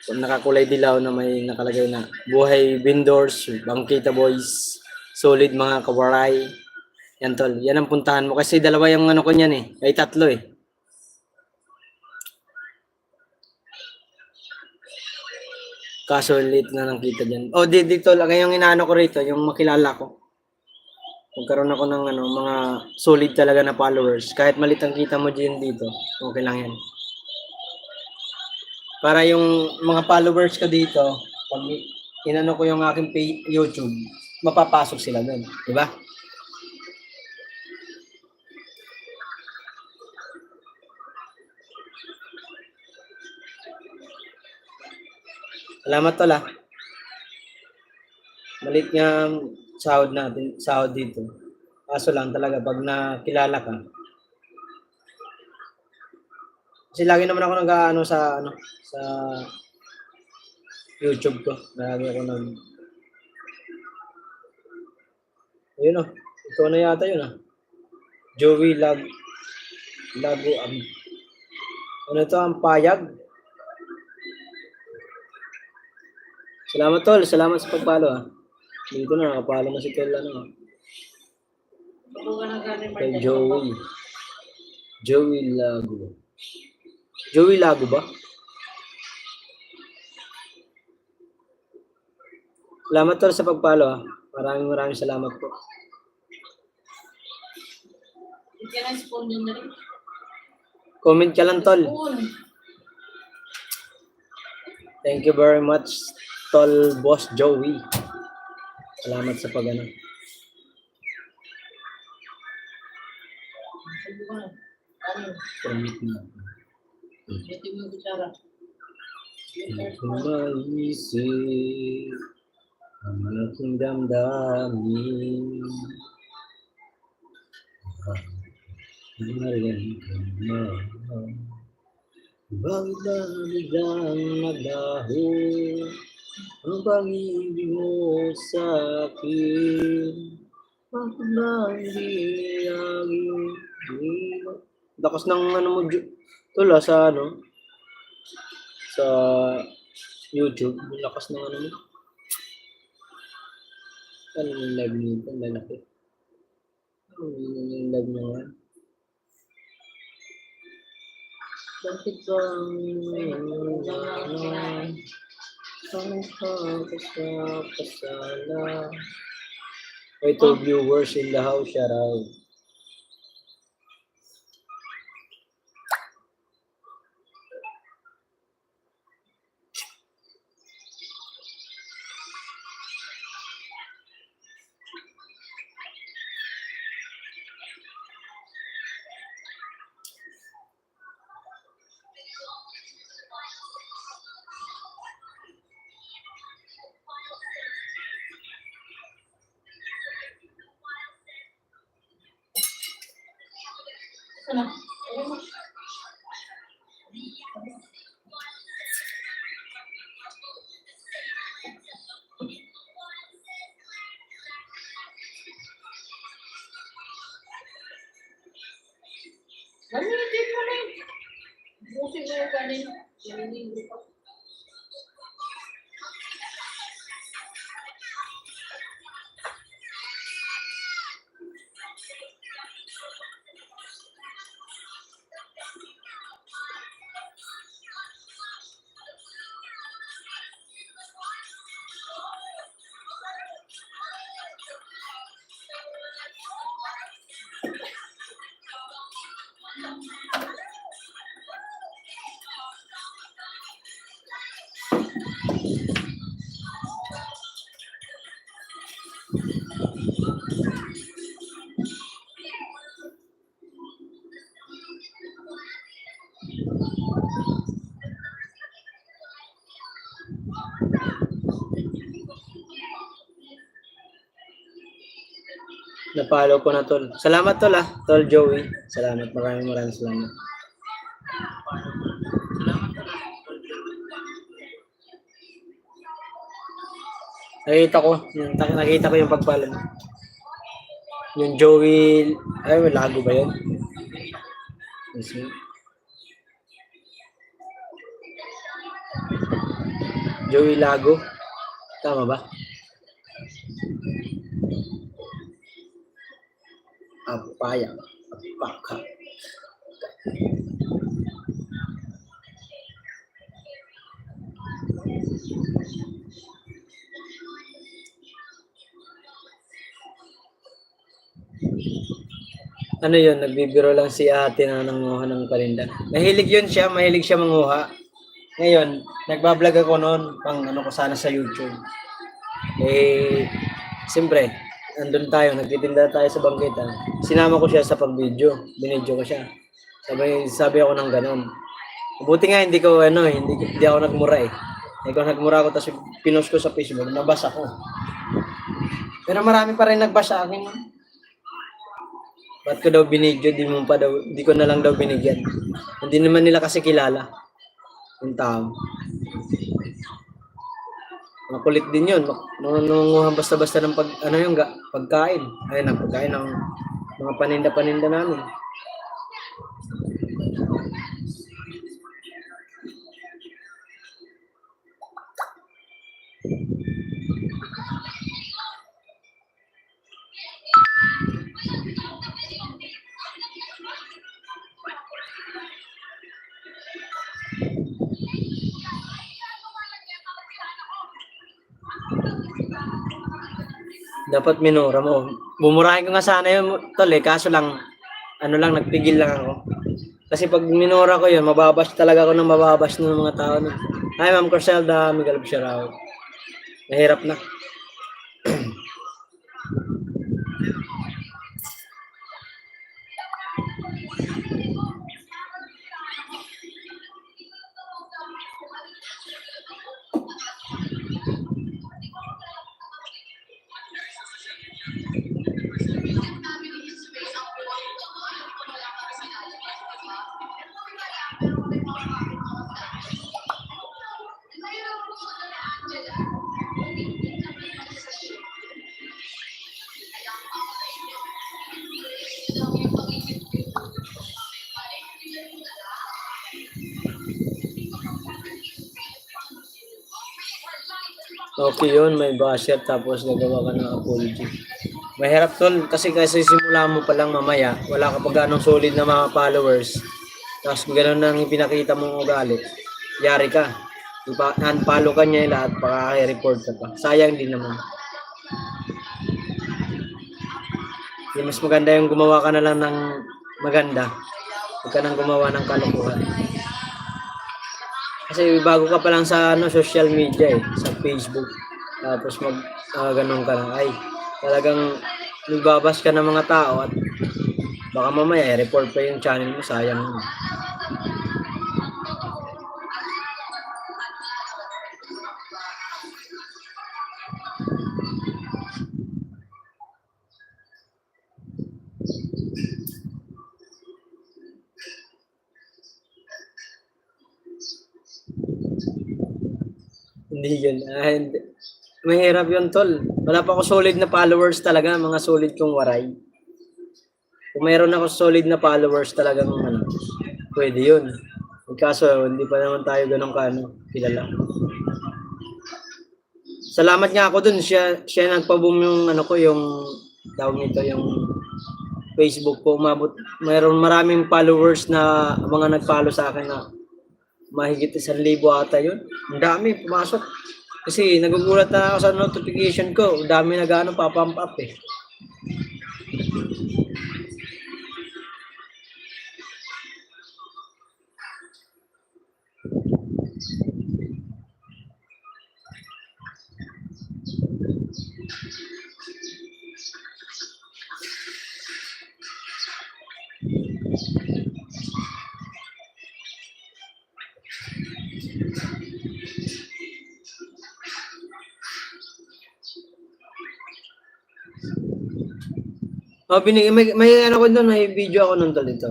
Speaker 4: nakakulay dilaw na may nakalagay na Buhay Vendors, Bangkita Boys, Solid mga kawaray. Yan, tol. Yan ang puntahan mo. Kasi dalawa yung ano ko niyan eh. Ay, 3 eh. Kaso late na nang kita dyan. Oh, dito lang yung inaano ko rito, yung makilala ko. Magkaroon ako ng ano, mga solid talaga na followers. Kahit malit ang kita mo dyan dito, okay lang yan. Para yung mga followers ko dito, pag inano ko yung aking YouTube, mapapasok sila doon. Diba? Salamat tol ah. Malit nga sahod natin, sahod dito. Kaso lang talaga pag nakilala ka. Kasi lagi naman ako nag-aano sa YouTube ko. Lagi ako ayun oh. Ikaw na yata yun ah. Joey Lago ano to ang payag? Salamat tol, salamat sa pagpalo ah. Dito na, nakapalo na si tol ano. Kay Joey. Joey Lago. Joey Lago ba? Salamat tol sa pagpalo ah. Maraming salamat po. Comment ka lang tol. Thank you very much. Tol Boss Joey. Salamat sa pag-ano. Permit na.
Speaker 3: Ito yung kutsara.
Speaker 4: Maisip ang aking damdamin. Marian ka na. Bakit ba biglang naglaho ang pag-ibig mo sa akin? Bakit ba hindi laging lakas ng ano mo tula sa ano sa YouTube, lakas ng ano mo Ano yung live nito? Lalaki. Ano yung live na yan? Bakit ba saan ka kasala? May 2 viewers in the house, shout out.
Speaker 3: Sana. Gamitin mo na yun. Busin mo yung kanin. Naliligo pa.
Speaker 4: Napalo ko na tol. Salamat tol Tol Joey. Salamat, maraming salamat. Nakita ko yung pagpalo mo. Yung Joey, ay lago ba yun? Yes, Joey Lago. Tama ba? Apaya. Apaka. Ano yun, nagbibiro lang si ate na nanguha ng parinda. Mahilig siya manguha. Ngayon, nagbablog ako noon, pang ano ko sana sa YouTube. Siyempre, andun tayo, nagtitinda tayo sa bangkita. Sinama ko siya sa pag-video, binidyo ko siya. Sabi ako ng ganon. Buti nga hindi ako nagmura eh. Hindi ako nagmura ako, tapos pinost ko sa Facebook, nabasa ko. Pero marami pa rin nagbasa sa akin. Ba't ko daw binidyo, di ko na lang daw binigyan. Hindi naman nila kasi kilala yung tao. Makulit din yun. Nangunguhan basta-basta ng pagkain. Ayun ang pagkain ng mga paninda-paninda namin. Dapat minura mo. Bumurahin ko nga sana yun, tol kaso lang, nagpigil lang ako. Kasi pag minura ko yun, mababash talaga ako ng mababash ng mga tao. Hi, Ma'am Corselda, Miguel Bicharao. Mahirap na. Okay yun, may basher tapos nagawa ka ng apology. Mahirap tol, kasi simula mo pa lang mamaya, wala ka pa ganong solid na mga followers. Tapos gano'n nang ipinakita mong ugali. Yari ka. Unfollow ka niya lahat, baka i-report ka pa. Sayang din naman. Mas maganda yung gumawa ka na lang ng maganda. Huwag ka nang gumawa ng kalokohan. Kasi bago ka pa lang sa social media sa Facebook. Tapos ganun ka na. Ay, talagang nagbabas ka ng mga tao at baka mamaya i-report pa yung channel mo. Sayang mo. Hindi yun. Mahirap yun, tol. Wala pa ako solid na followers talaga. Mga solid kong waray. Kung mayroon ako solid na followers talagang pwede yun. Kaso, hindi pa naman tayo ganun kilala. Salamat nga ako dun. Siya nagpa-boom yung yung tawag nito, yung Facebook ko. Mayroon maraming followers na mga nag-follow sa akin na mahigit 1,000 ata yun. Ang dami pumasok. Kasi nagugulat na ako sa notification ko. Ang dami na pa-pump up eh. May ano ko doon, may video ako nun tol ito.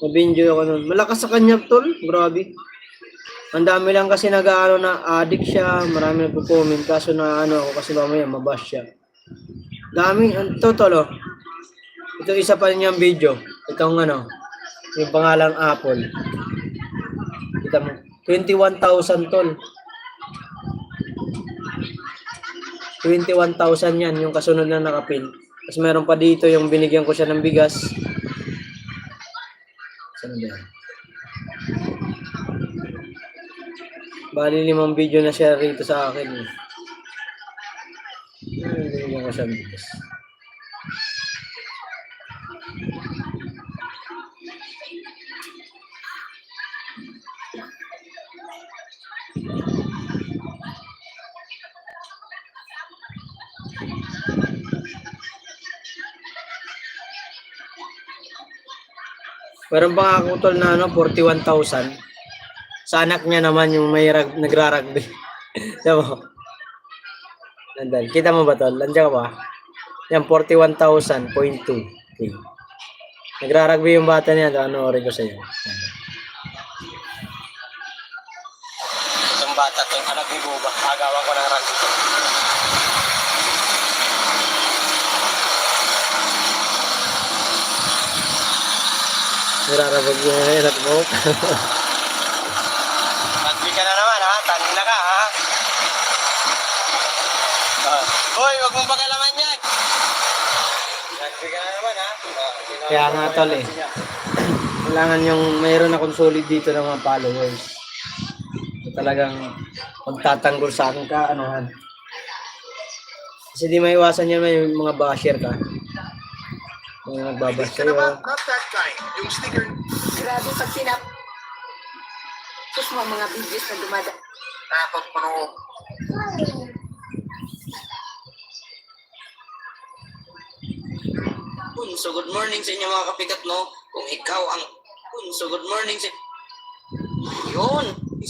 Speaker 4: May video ako nun. Malakas sa kanya tol, grabe. Ang dami lang kasi na addict siya, marami nagko-comment kaso na ako kasi mamaya mabash siya. Dami, totoo. Ito isa pa niyang video. Itong yung pangalang Apple. Kita mo, 21,000 tol. 21,000 yan, yung kasunod na nakapin. Tapos meron pa dito yung binigyan ko siya ng bigas. Saan ba yan? Bali 5 video na siya rito sa akin. Binigyan ko siya ng bigas. Meron pa ako tol na 41,000. Sa anak niya naman yung may nagra-rugby. Diba? Nandun. Kita mo ba tol? Nandiyan ka ba? Yan, 41,000.2. Okay. Nagra-rugby yung bata niya. Orin ko sa'yo. Itong bata to, anak ni Buba. Agawan ko ng rugby. Nirarabag yung anak mo. Rugby ka na naman ha, tangin na ka ha. Hoy, wag mong pagalaman yan. Rugby ka na naman ha. Kaya nga tol kailangan yung mayroon akong solid dito ng mga followers. Talagang magtatanggol sa akin kasi di maiwasan niya may mga basher ka. Yung nagbabash sa'yo.
Speaker 6: Not that kind. Yung sticker.
Speaker 7: Grabe pag Sus mo mga videos na dumada.
Speaker 6: Tapos pano.
Speaker 1: So good morning sa inyo mga kapikat no. Kung ikaw ang so good morning sa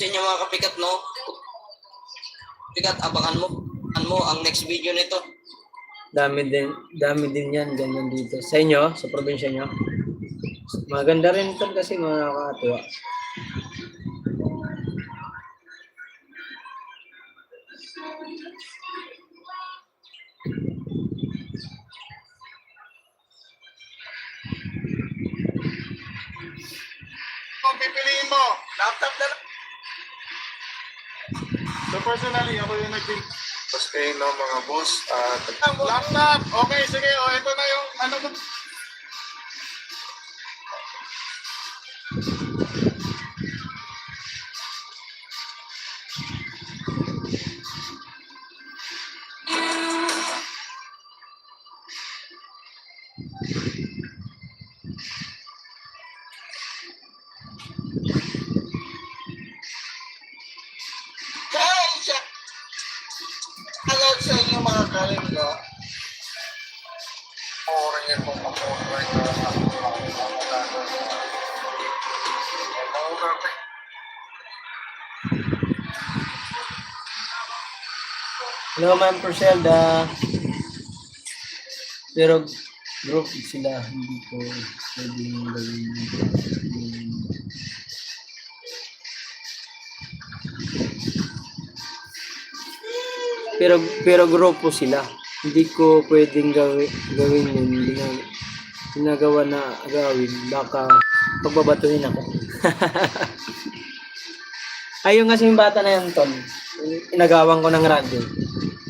Speaker 1: inyo mga kapikat no. Pikat abangan mo ang next video nito. Dami din yan ganyan dito. Sa inyo, sa probinsya nyo. Maganda rin ito kasi makakatuwa.
Speaker 6: Kung pipiliin mo, laptop na lang. Super personally, ako yung nag-think. Tapos kayo no, mga boss. Laptop! Okay, sige. O, ito na yung ano ko.
Speaker 1: Hello sa inyo mga kalingga.
Speaker 6: Orin yan kung ako-orin na
Speaker 4: Hello, Ma'am Perselda. Pero group sila, hindi ko pwedeng gawin. Pero grupo sila. Hindi ko pwedeng gawin yun. Hindi na ginagawa na gawin. Baka pagbabatuhin ako. Ay, yung kasing bata na yan, Tom. Inagawan ko ng radyo.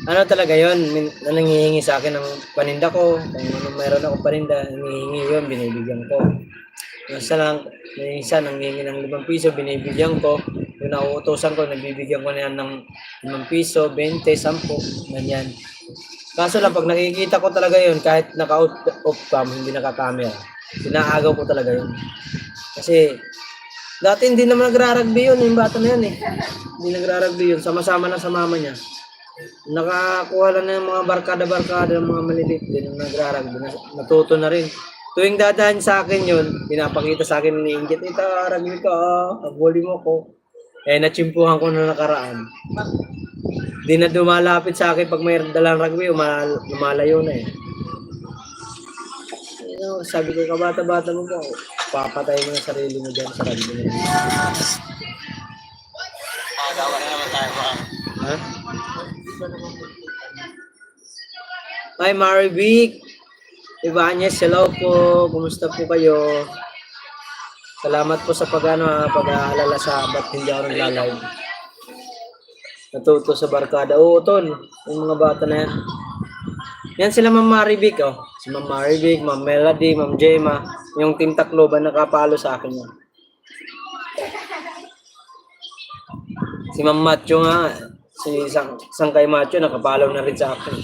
Speaker 4: Ano talaga yun? Nangihingi sa akin ng paninda ko. Kung ano mayroon akong paninda, nangihingi yun, binibigyan ko. Isa nangihingi ng 5 piso, binibigyan ko. Yung nauutosan ko, nabibigyan ko na yan ng 5 piso, 20, 10, ganyan. Kaso lang, pag nakikita ko talaga yun, kahit naka-off cam, hindi naka-camera, pinaagaw ko talaga yun. Kasi, dati hindi naman nagra-rugby yun, yung bata na yun eh. Hindi nagra-rugby yun, sama-sama lang sa mama niya. Nakakuha lang ng mga barkada-barkada, ng mga maliliit din, nagra-rugby. Natuto na rin. Tuwing dadaan sa akin yun, pinapakita sa akin, iniinggit, ito, rugby ka, pag-bully mo ko. Eh, natsimpuhan ko na nakaraan. Di na dumalapit sa akin pag may dalang rugby, lumalayo na eh. You know, sabi ko, kabata-bata mo po, papatay mo yung sarili mo dyan sa rugby na yun.
Speaker 1: Gawa na naman tayo mga.
Speaker 4: Ha? Hi, Marivic. Ibanez, hello po. Kumusta po kayo? Salamat po sa pag-aalala sa ba't hindi ako nagla-live. Natuto sa barkada. Oo, tol. Yung mga bata na yan. Yan sila Ma'am Marivic, oh. Si Ma'am Marivic, Ma'am Melody, Ma'am Gemma. Yung Team Tacloban nakapalo sa akin yan. Si Ma'am Macho nga. Si Sangkay Macho nakapalo na rin sa akin.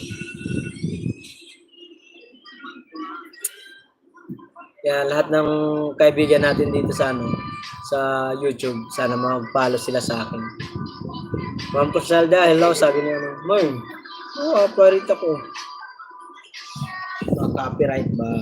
Speaker 4: Kaya lahat ng kaibigan natin dito sa YouTube, sana mag-follow sila sa akin. Ma'am Perselda, hello, sabi niya Ma'am, parit ako. Copyright ba?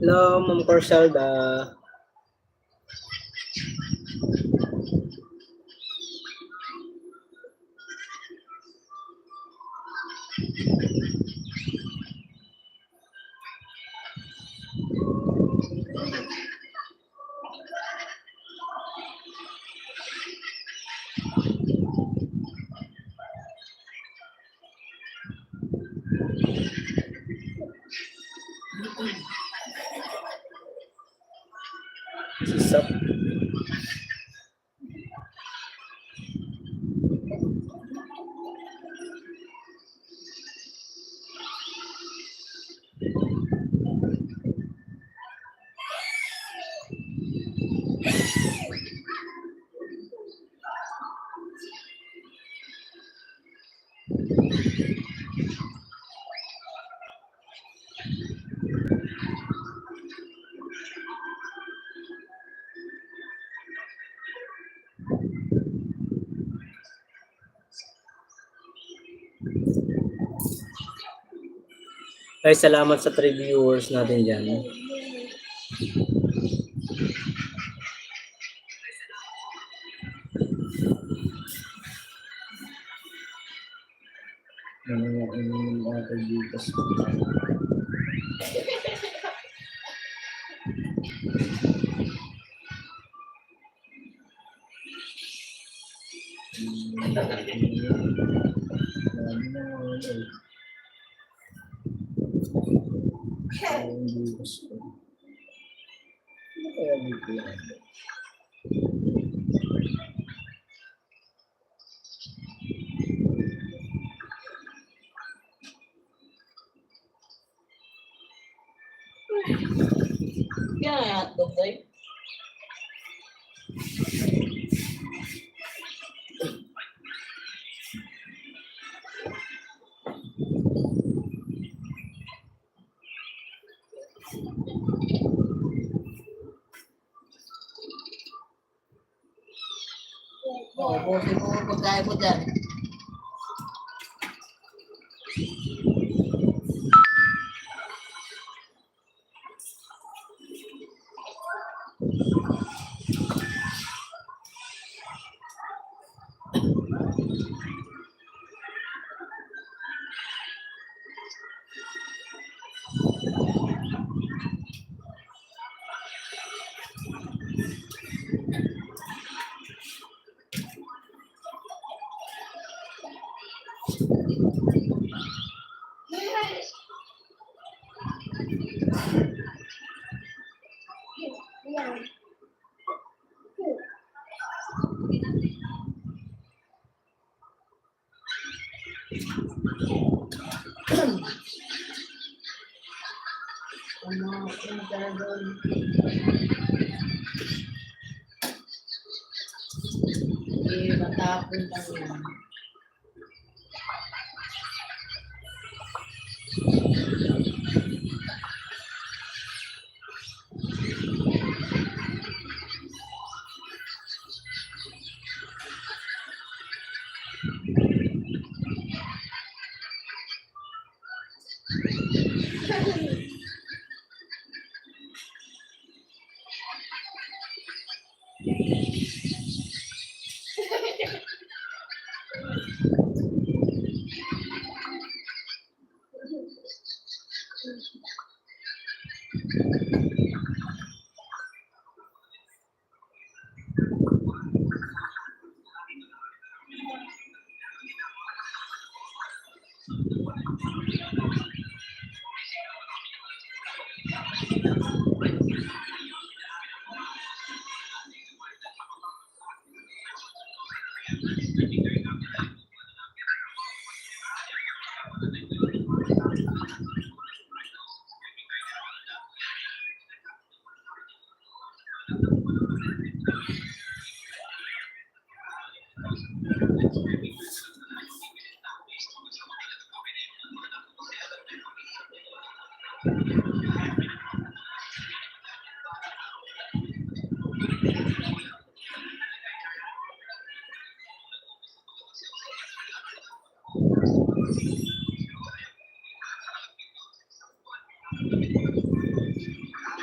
Speaker 4: Hello, Ma'am Perselda. Sisap. Ay, salamat sa 3 viewers natin dyan. Pag-ipas ko. Pag-ipas ko. Ano kaya dito yan?
Speaker 3: Kaya nga hotdog tayo. Oo, busin mo ang pagkain mo dyan. Ano ka doon? Matapon lang yan.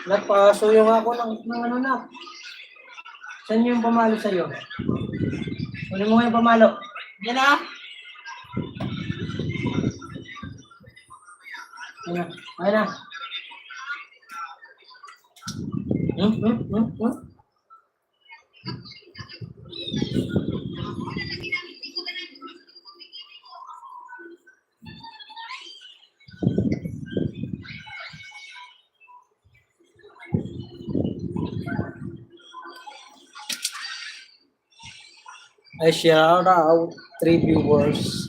Speaker 4: Napasuyo nga ako ng ano na. Saan yung pamalo sa'yo? Kunin mo nga yung pamalo. Yan na. Ayan na. Ayan na. I shout out 3 viewers.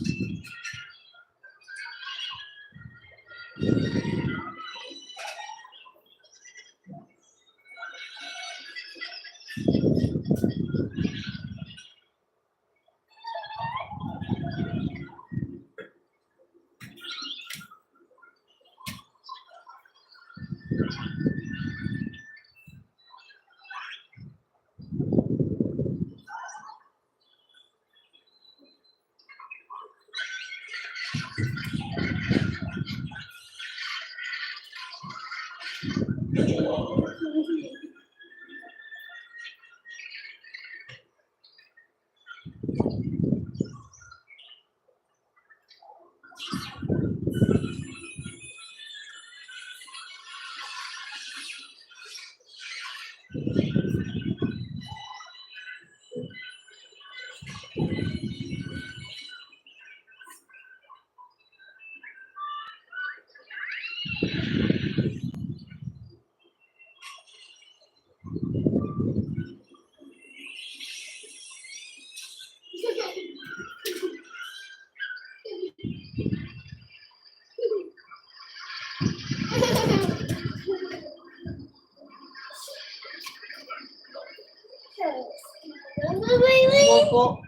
Speaker 3: Opo.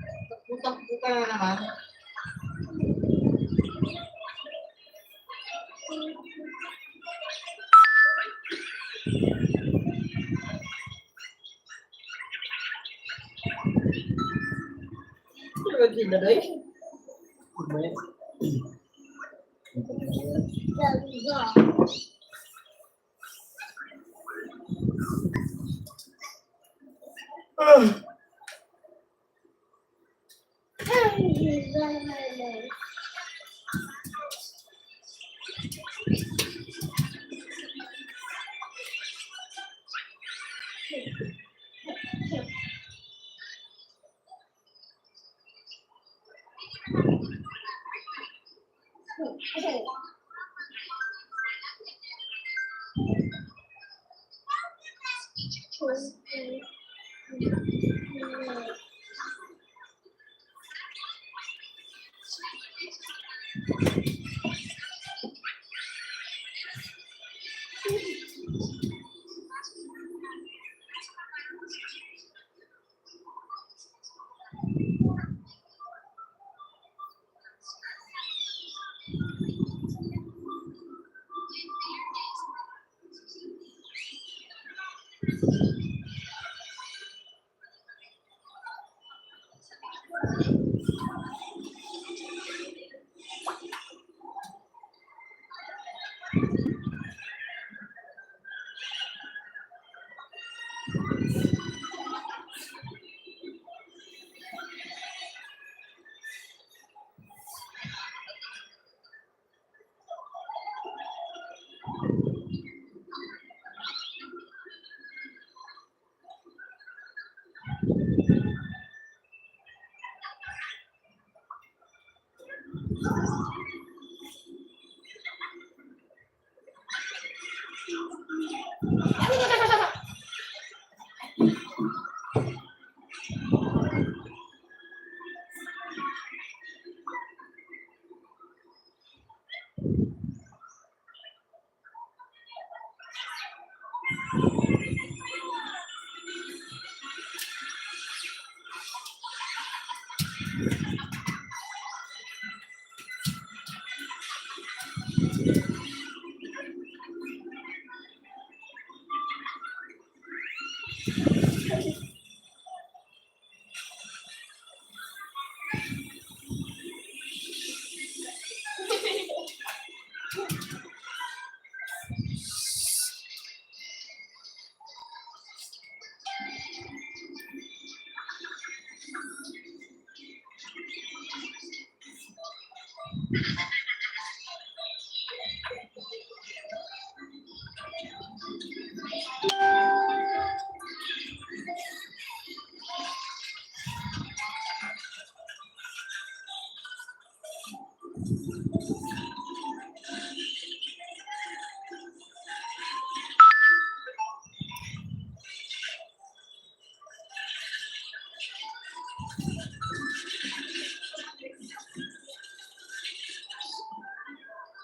Speaker 3: Putang-puta na naman. Tulad sila doy.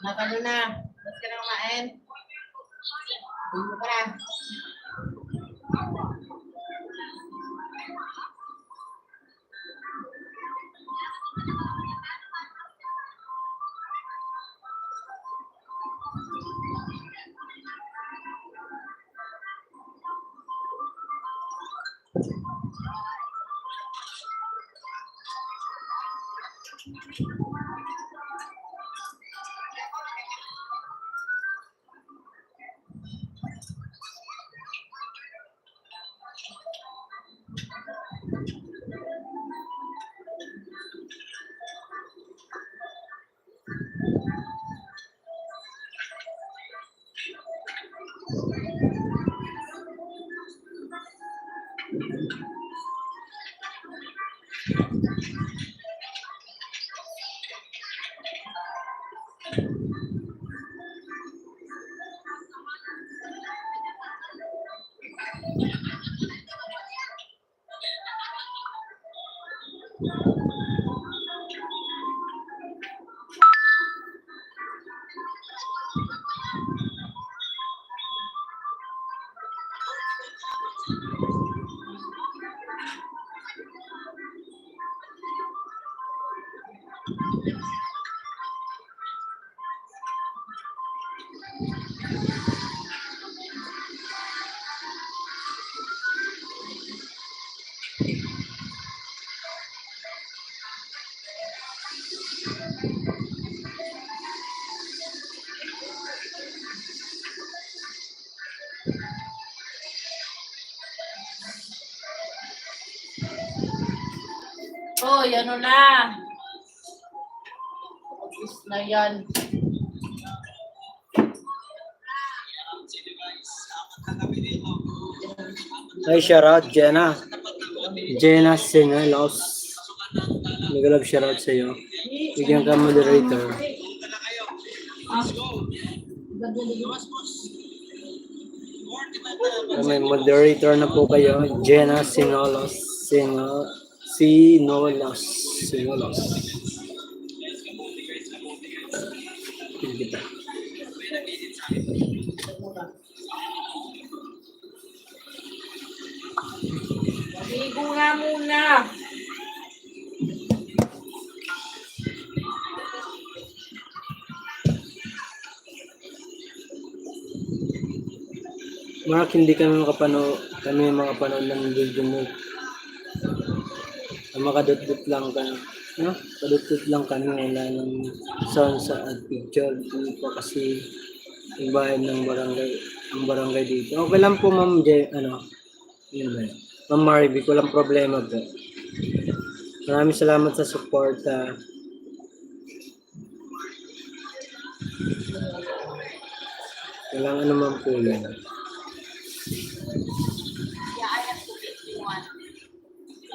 Speaker 3: Nakano na. Ba't ka na kumain? Hindi ka na. Hoy, ano na? Obis na yan.
Speaker 4: Ay, shoutout, Jenna. Jenna Sinalos. Nag-love shoutout sa'yo. Bigyan ka moderator. May moderator na po kayo. Jenna Sinalos. Sinolos. Kita.
Speaker 7: Ligo nga muna.
Speaker 4: Mark, hindi kami makapanood ng video mo. Makadot-dot lang kami. No? Kadot-dot lang kami. Wala ng sound sa at picture. Hindi po kasi yung bahay ng barangay. Ang barangay dito. Okay lang po, Ma'am yun ba? Ma'am Maribik, walang problema po. Maraming salamat sa support. Walang ano man po yun.
Speaker 2: Yeah, I have to pick one.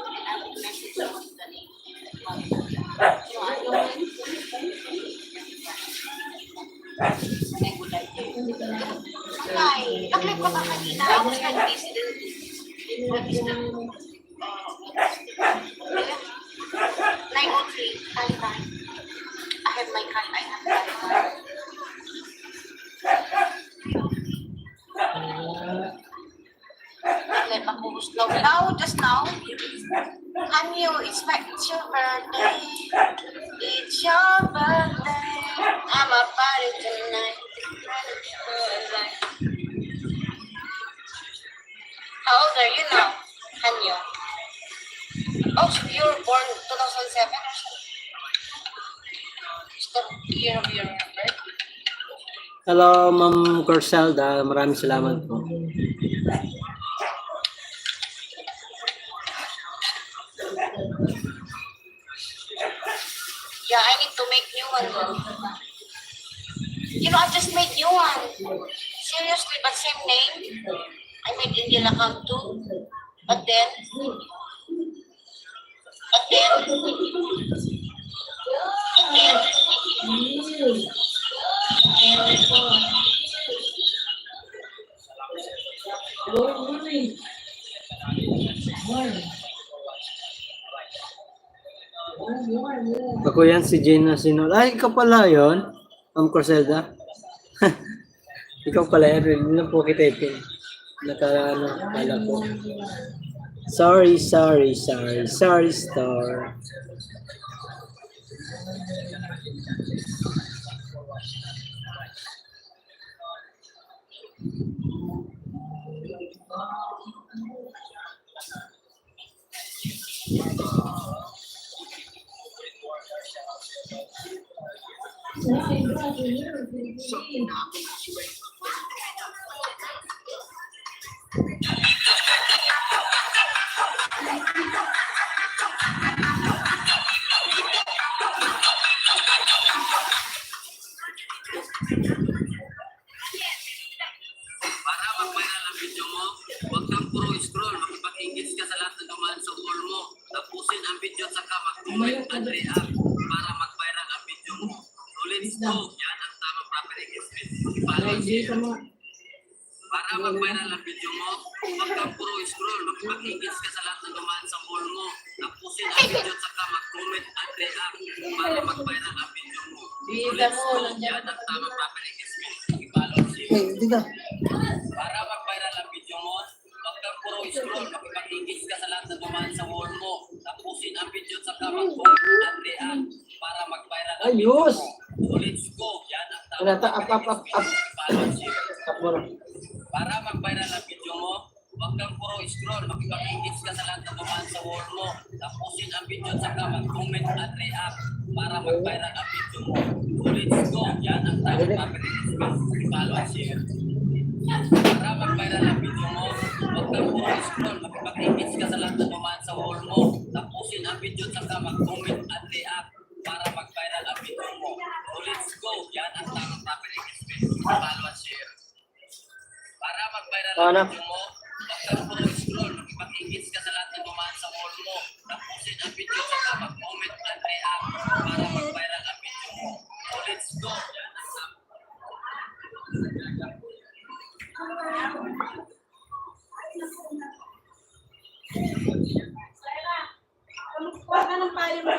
Speaker 2: And I will message you what's the name. So I don't I would like to. Ay, nag-live ko ba kanina? I was not busy din. What is the 9:03 time. I have my card. I have my card. Let me move slow. Now, just now. Hanyo, it's your birthday. It's your birthday. I'm a party tonight. How old are you now, Hanyo? Oh, so you were born 2007 or something? It's the year of your birth?
Speaker 4: Hello, Ma'am Corselda. Maraming salamat po.
Speaker 2: Yeah, I need to make new one. You know, I just made new one. Seriously, but same name. I made Indian account too. But then,
Speaker 4: Ako yan, si Jenna Sinol. Ay, ikaw pala yun, Ma'am Corselda. Ikaw pala yan, hindi na po kita ito. Kala ko. Sorry, store.
Speaker 5: Para mag-viral ang video mo, huwag kang puro scroll, makipag-engage ka sa lahat na dumaan sa wall mo. Tapusin ang video at saka mag-comment and react para mag-viral ang video mo. So let's go, yan ang tamang proper engagement. Follow siya. Para mag-viral ang video mo, huwag kang puro scroll, makipag-engage ka sa lahat na dumaan sa wall mo. Tapusin ang video at saka mag-comment and react para mag-viral ang video mo. So let's go, yan ang tamang proper engagement. Follow siya. Para mag-viral ang video mo, huwag kang puro scroll, makipag-engage ka sa lahat na dumaan sa wall mo. Tapusin ang video at saka mag-comment at react para mag-viral ang video mo. So let's go, yan ang tamang follow, share.
Speaker 4: Takbo na.
Speaker 5: Para mag-viral ang video mo, huwag kang puro scroll, makipag-engage ka sa lahat na dumaan sa wall mo. Tapusin ang video at saka mag-comment at react para mag-viral ang video mo. So let's go, yan ang tamang papilitin. Follow at share. Para mag-viral ang video mo, huwag kang puro scroll, makipag-engage ka sa lahat na dumaan sa wall mo. Tapusin ang video at saka mag-comment at react para mag-viral ang video mo. So let's go, yan ang tamang papilitin. Follow at share. Para mag-viral ang
Speaker 4: Anak.
Speaker 5: video mo, huwag kang puro scroll, makipag-engage ka sa lahat na dumaan sa wall mo. Tapusin ang video at saka mag-comment at react para mag-viral ang video mo. So let's go, yan ang tamang
Speaker 3: Huwag ka ng payo mo.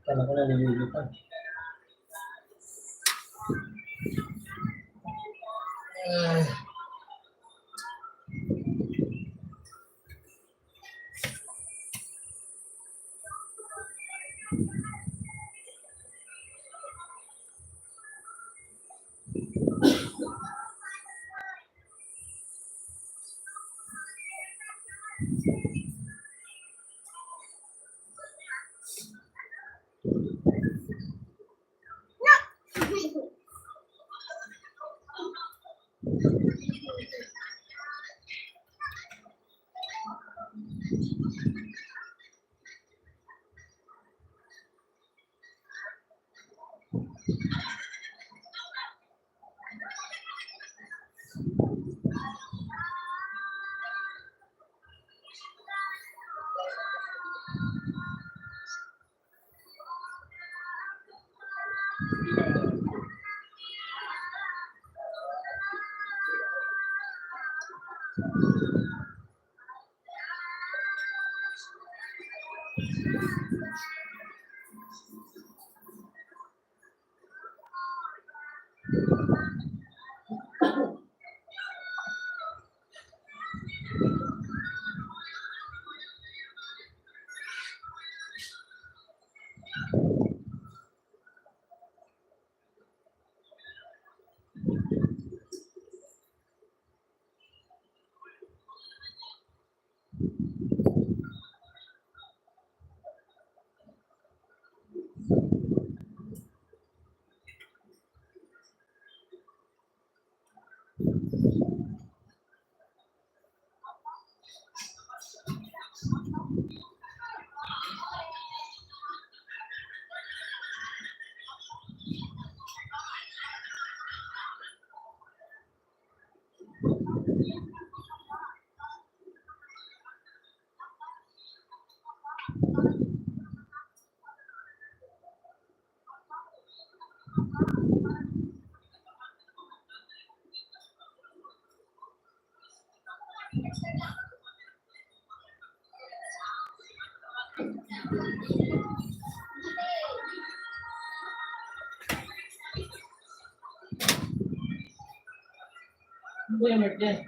Speaker 4: Kala ko nalilipan.
Speaker 3: Hindi yung Merden.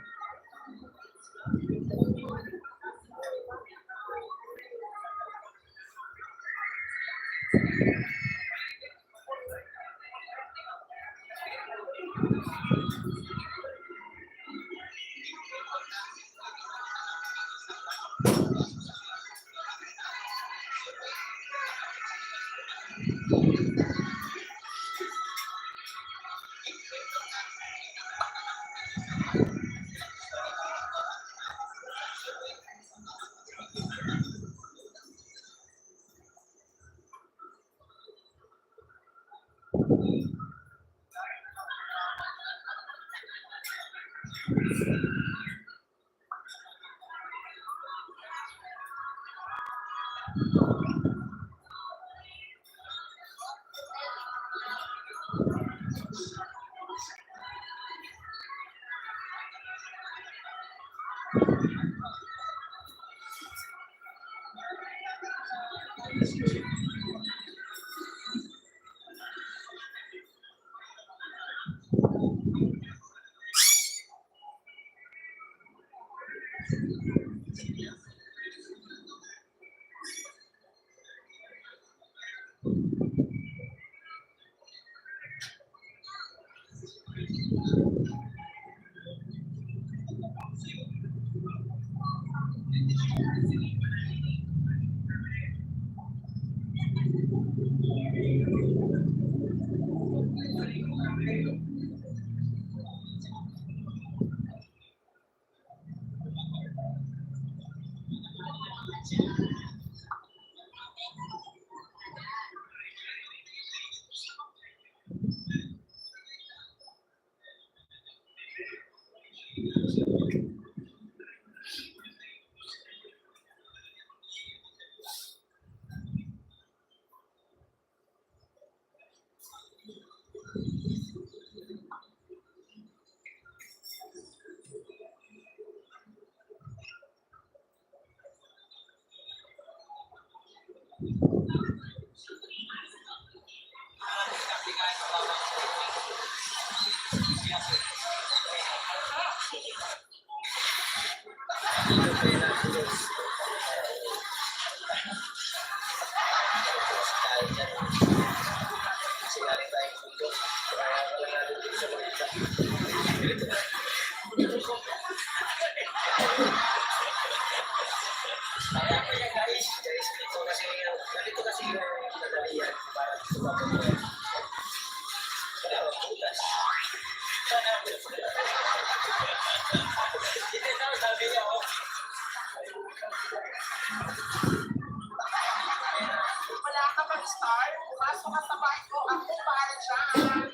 Speaker 7: Wala ka bang star? Pumasok ka sa bahay ko. Ako para dyan.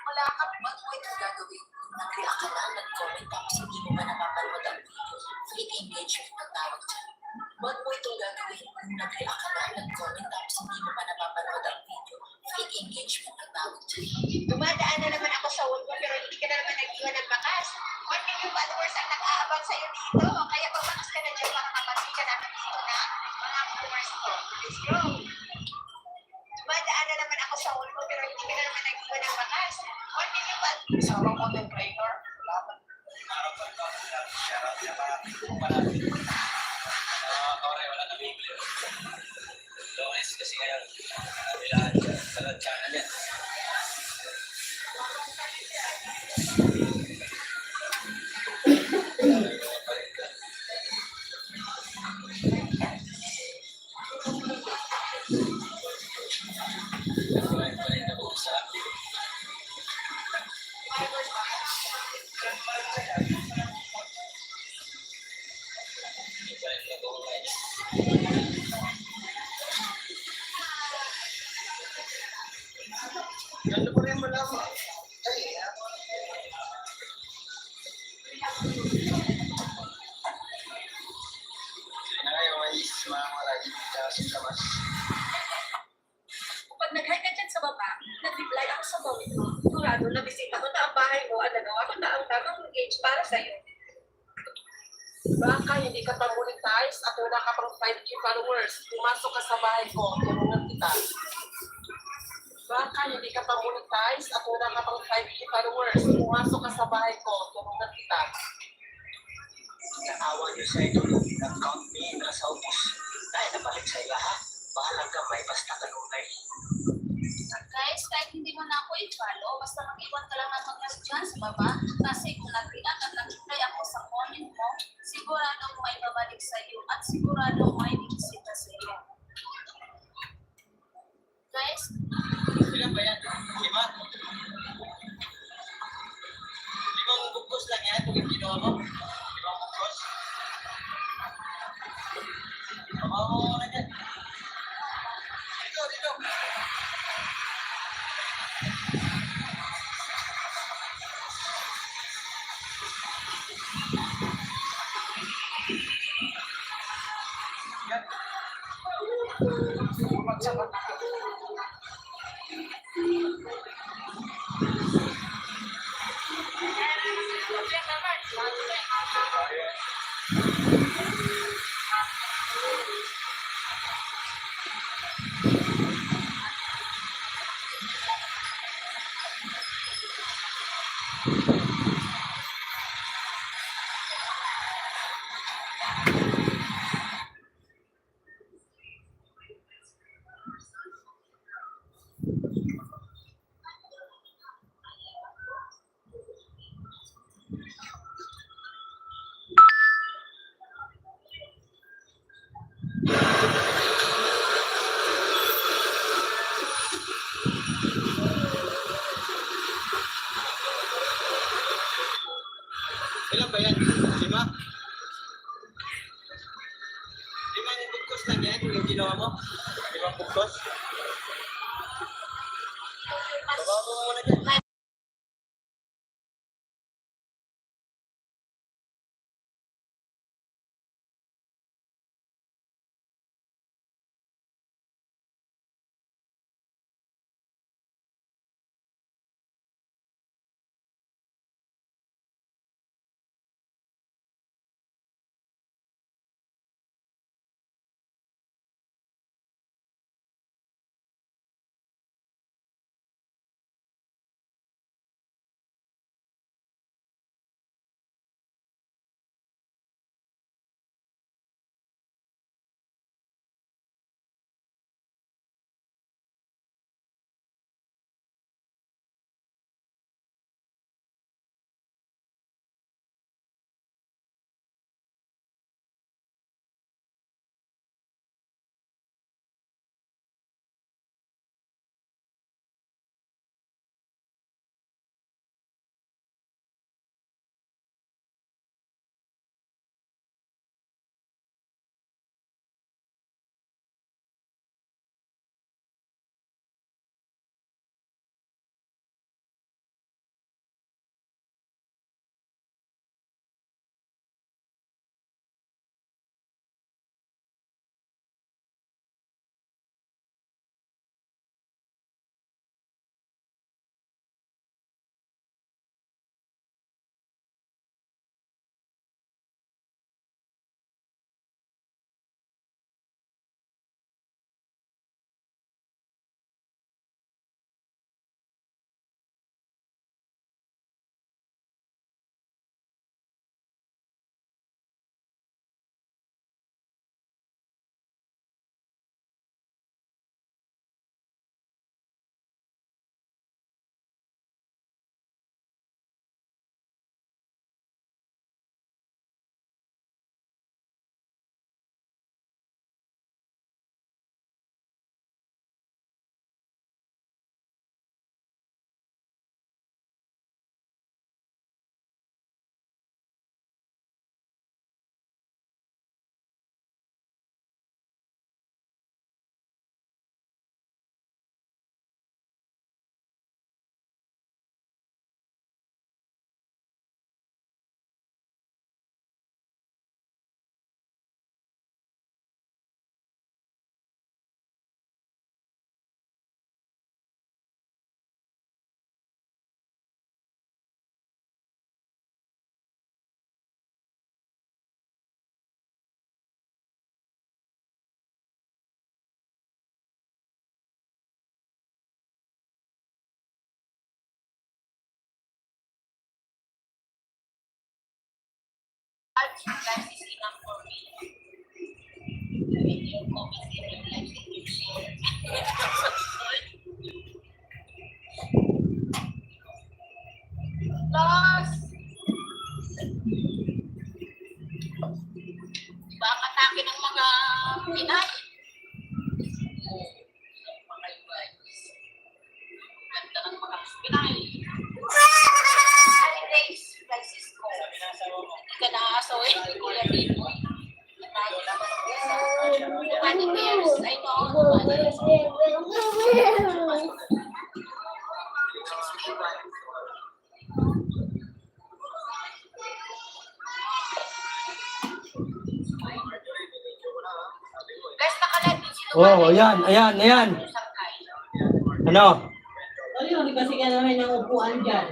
Speaker 7: Wala ka bang
Speaker 8: Wait, gagawin. Nag-react ka na, nag-comment tapos hindi mo pa napapanood ang video. Fake engagement ang tawag dyan. Ba't mo itong gagawin? Nag-react ka na, nag-comment tapos hindi mo pa napapanood ang video. Fake engagement ang tawag dyan.
Speaker 2: Dumadaan na naman ako sa wall ko pero hindi ka na naman nag-iwan ng bakas. 1 million followers ang nag-aabang sa'yo dito. Kaya pagbakas ka na dyan para mapansin ka namin dito na mga followers ko. Let's go! Dumadaan na naman ako sa wall ko pero hindi ka na naman nag-iwan ng bakas. 1 million followers.
Speaker 7: isang content creator? Wala ba?
Speaker 5: Wala na bibili. Lores kasi ngayon, nila sa channel yan.
Speaker 7: Pag nag-hi ka dyan sa baba, nag-reply ako sa comment mo. Sigurado na bisita ko na ang bahay mo at ako na ang tamang engage para sa'yo. Baka hindi ka pa muling
Speaker 9: monetize at wala ka pang 5K followers, pumasok ka sa bahay ko, tulungan kita. Baka hindi ka pa monetize at wala ka pang 5K followers, pumasok ka sa bahay ko, tulungan kita.
Speaker 5: Naawa niyo sa ito yung account ni nasa ubos. Dahil nabalik sa ila ha. Bahalang gamay basta kanunay.
Speaker 2: Guys, kahit hindi mo na ako i-follow, basta mag-iwan ka lang ng mag-ask dyan sa baba. Kasi kung nag-react at nag-reply ako sa comment mo, siguradong may babalik sa iyo at siguradong may bibisita sa iyo. Guys,
Speaker 5: Ilan ba yan? 5? 5 bukos lang yan kung yung ginawa mo. 5 bukos. Kabawa mo na dyan. Dito. Ilan ba yan? 5? 5 bukos lang yan kung yung ginawa mo. 5 bukos. Kabawa mo muna dyan.
Speaker 8: Life is enough for me. When you focus in your life, it will share. Los! Diba ang atake ng mga Pinay? Mga guys. Ganda ng mga Pinay. Holidays, Francisco. Hindi ka nakakasaway ni Kuya Bimo. Money bears, I know. Guys, nakalag din sila.
Speaker 4: Oh, ayan. Ano?
Speaker 3: Ayun, kasi ka naman ng upuan dyan.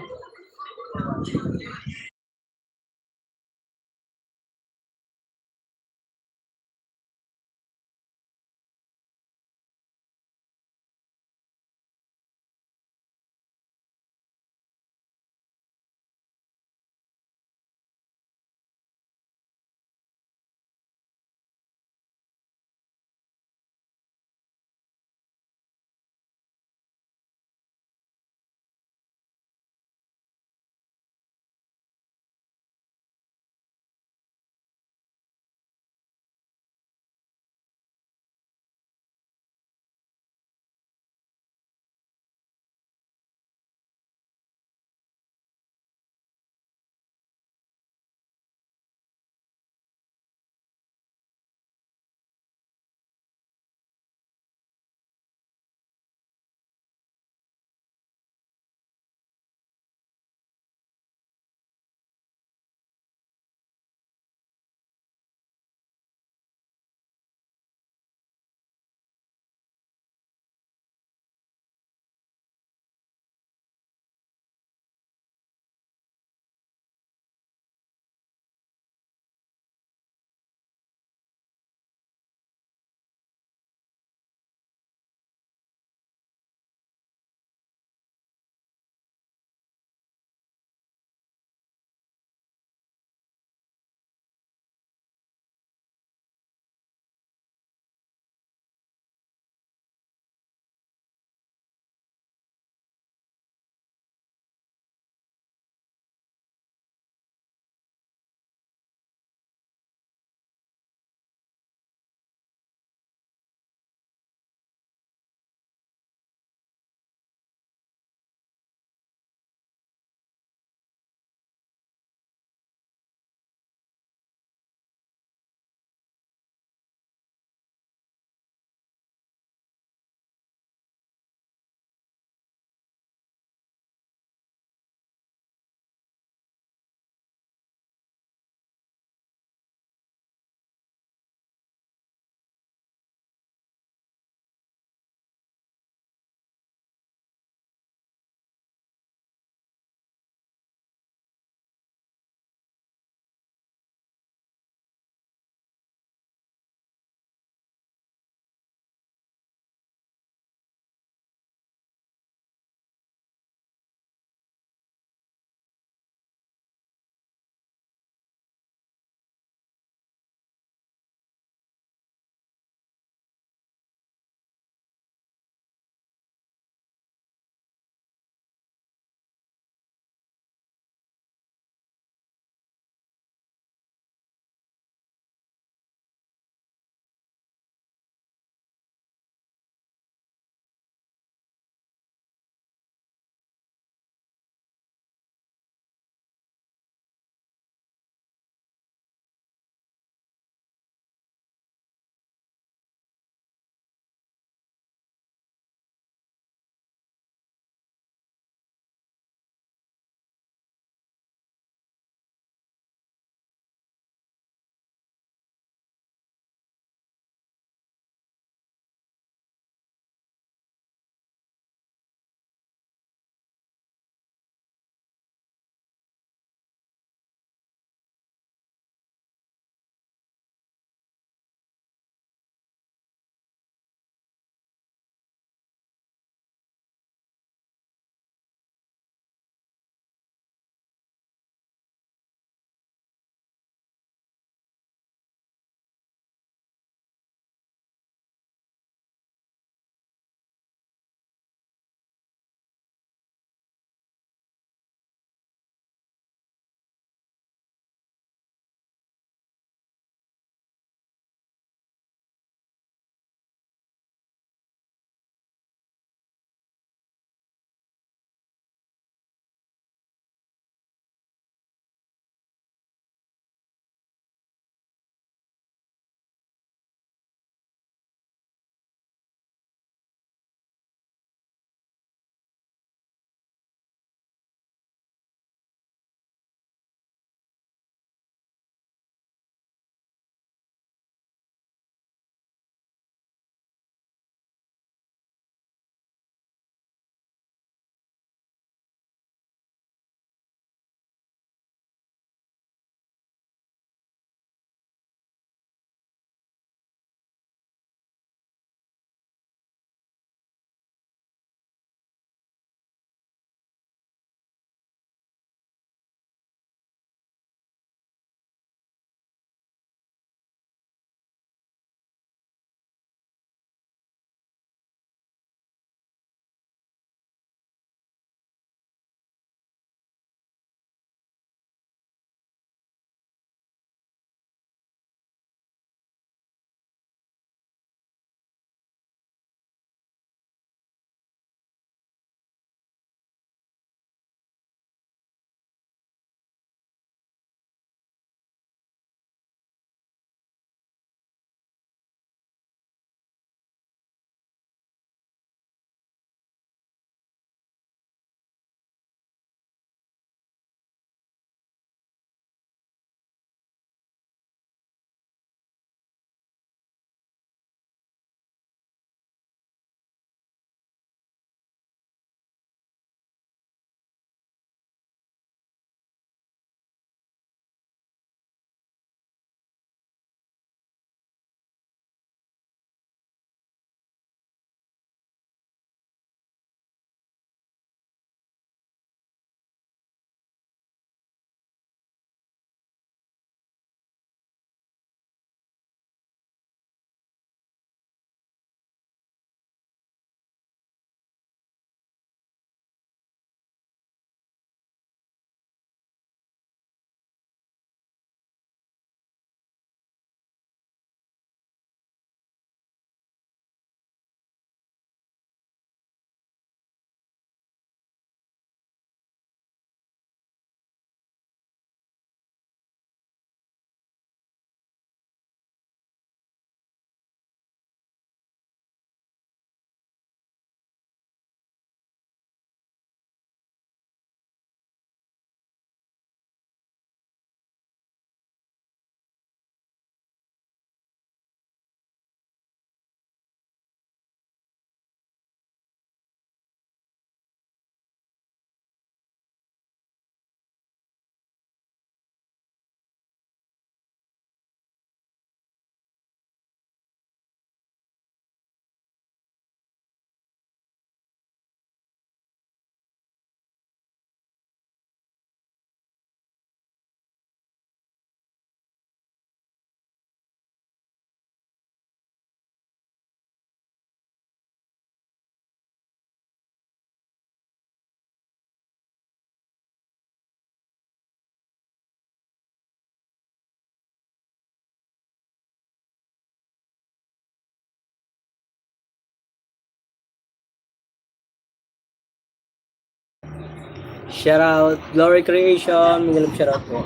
Speaker 4: Shout out, Glory Creation. Miguel, shout out po.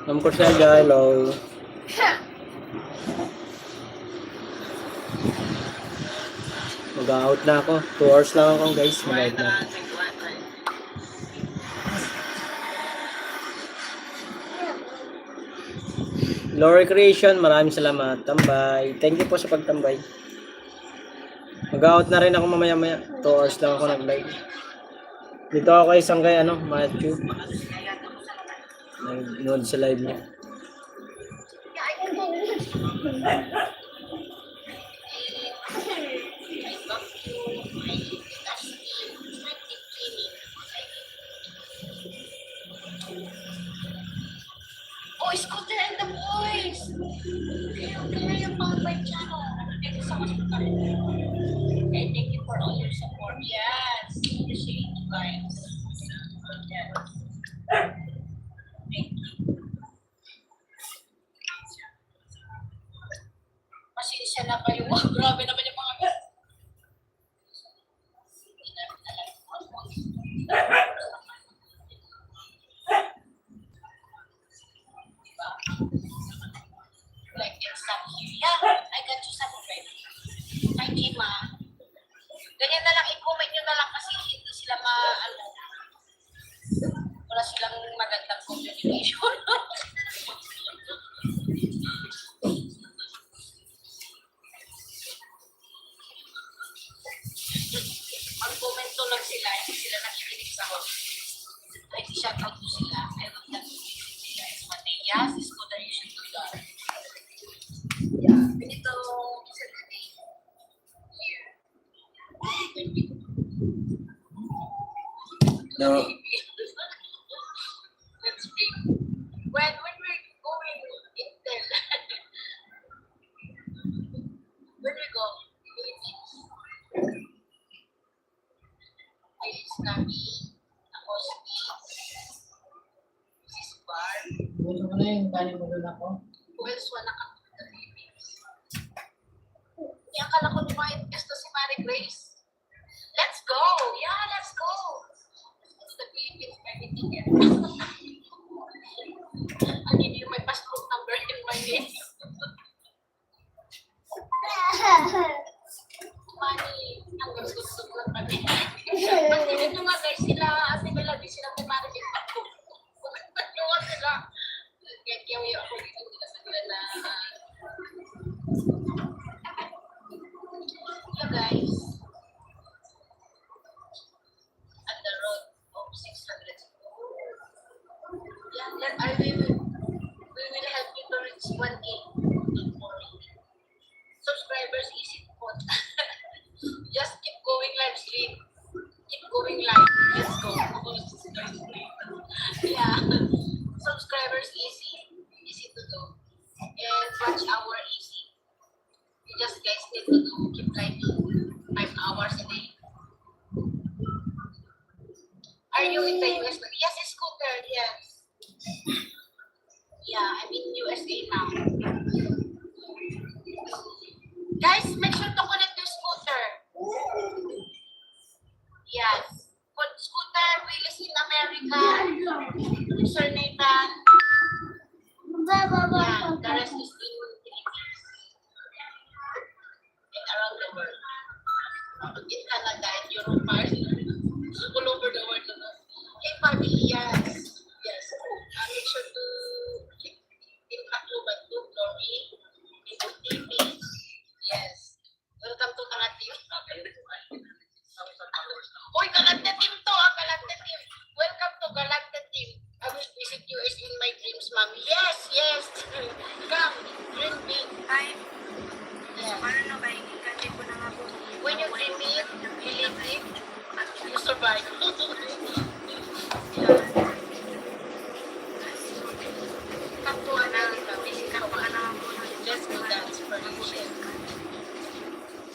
Speaker 4: Ma'am Corselga, hello. Mag-out na ako. 2 hours lang ako guys. Mag-out na ako. Glory Creation, maraming salamat. Tambay. Thank you po sa pagtambay. Mag-out na rin ako mamaya-maya. 2 hours lang ako nag-live. Dito ako kay isang kay Matthew. Nag-nood sa live niya.
Speaker 2: Oh, Scooter and the boys! Kaya yung mga my channel. Thank you so much for coming. And thank you for all your support. Yes! Appreciate you guys. Yes. Thank you. Pasensya na kayo. Wow, grabe naman yung mga guys. Like and stuff here. Yeah, I got you some already. Hi, Kima. Ganyan na lang, i-comment nyo na lang kasi hindi sila wala silang magandang communication. Mag-comment to lang sila, hindi sila nakikinig sa ako. Ay, shout out to sila. I love that sila. It's Monday. Yes, it's good that you should do that. Yeah. Ito, isa na day. Here.
Speaker 1: No.
Speaker 2: Let's bring. When we're going Intel. When we go, Philippines. Ay, it's Nami. Ako, Mrs. Bar.
Speaker 3: Gusto ko na yung galing mo doon ako.
Speaker 2: Who else wala ka sa Philippines? Hindi, akala ko di ba gusto si Mary Grace? Let's go! Yeah, let's go! Let's go to the Philippines, everything here. I give you my passport number and my name. Money, ang gusto ko lang kami. Pagdinig nyo nga guys, sila, kasi malagi sila kung Mary Grace ako. Pagdinig sila. Kaya ako dito kasi sila na yeah guys, at the road of 600. Yeah, we will help you to reach 1K. Subscribers, easy po. Just keep going live stream. Keep going live. Let's go. Yeah. Subscribers easy. Easy to do. And watch hour easy. You just guys need to do keep liking 5 hours a day. Are you in the US? Yes, Scooter, yes. Yeah, I'm in USA now. Guys, make sure to connect your Scooter. Yes. Put Scooter, Willis in America. Sir Nathan. Yeah, the rest is in Philippines. And around the world. In Canada and Europe. All over the world. Hey, family, yes. Yes. Make sure to impact to my two glory. TV. Yes. Welcome to Kalate. Oy, Galante team to, Galante team. Welcome to Galante team. I will visit you as in my dreams, ma'am. Yes, yes. Come, dream big.
Speaker 7: Ay,
Speaker 2: Yes.
Speaker 7: paano na ba? Ikatid ko na nga po.
Speaker 2: When you dream it, you live it, you survive. Come to America, visit Hawaii. Just do that inspiration.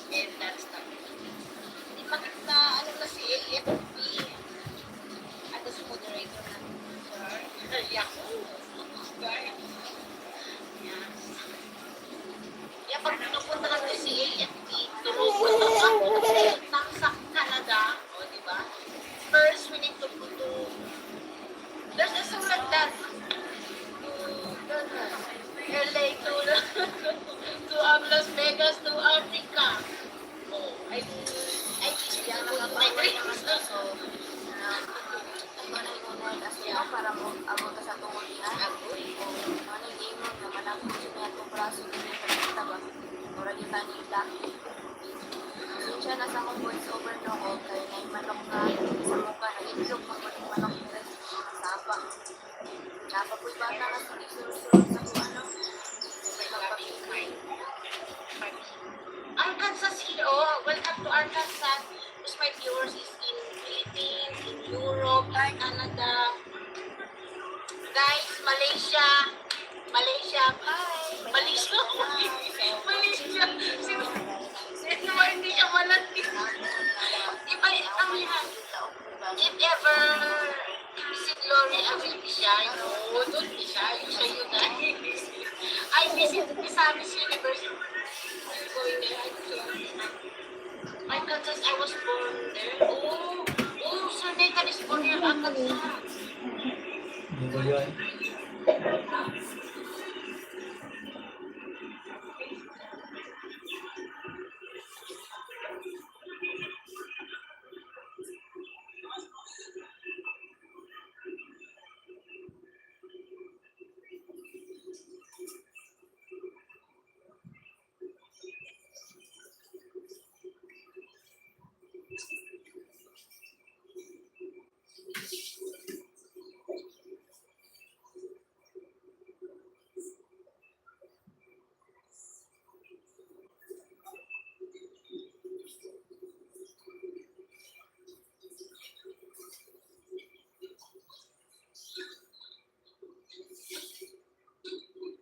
Speaker 2: And that's that. Di maganda, ano na si AFP. At the moderator na. Sir, Yahoo! Guys. Yes. Yeah, pag pinupunta natin si AFP, tulungan ako.
Speaker 7: Arkansas Hero, welcome to Arkansas. Because my viewers is in Philippines, in Europe, Canada, guys, Malaysia, hi, Malaysia, Malaysia, sino ba hindi siya malandi? Iba, if ever si Glory ang siya, doon siya, yun na. I visit sa Miss Universe. Going there, Arkansas, I was born there. Sir Megan is born here, Arkansas.
Speaker 4: Ano ba yun?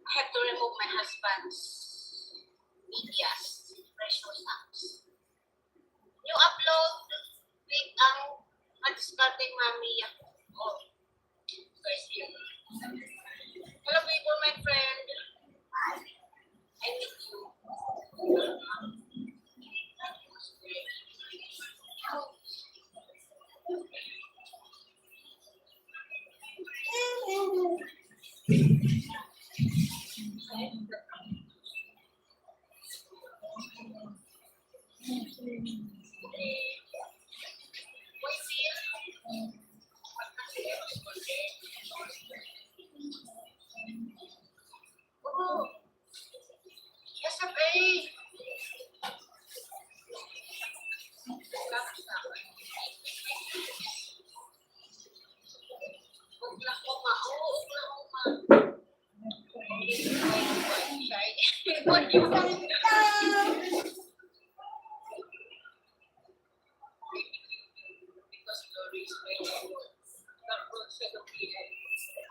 Speaker 7: I have to remove my husband's videos, precious apps. Yung upload with ang discarding mami ako. First yun. Hello people, my friend. I meet you.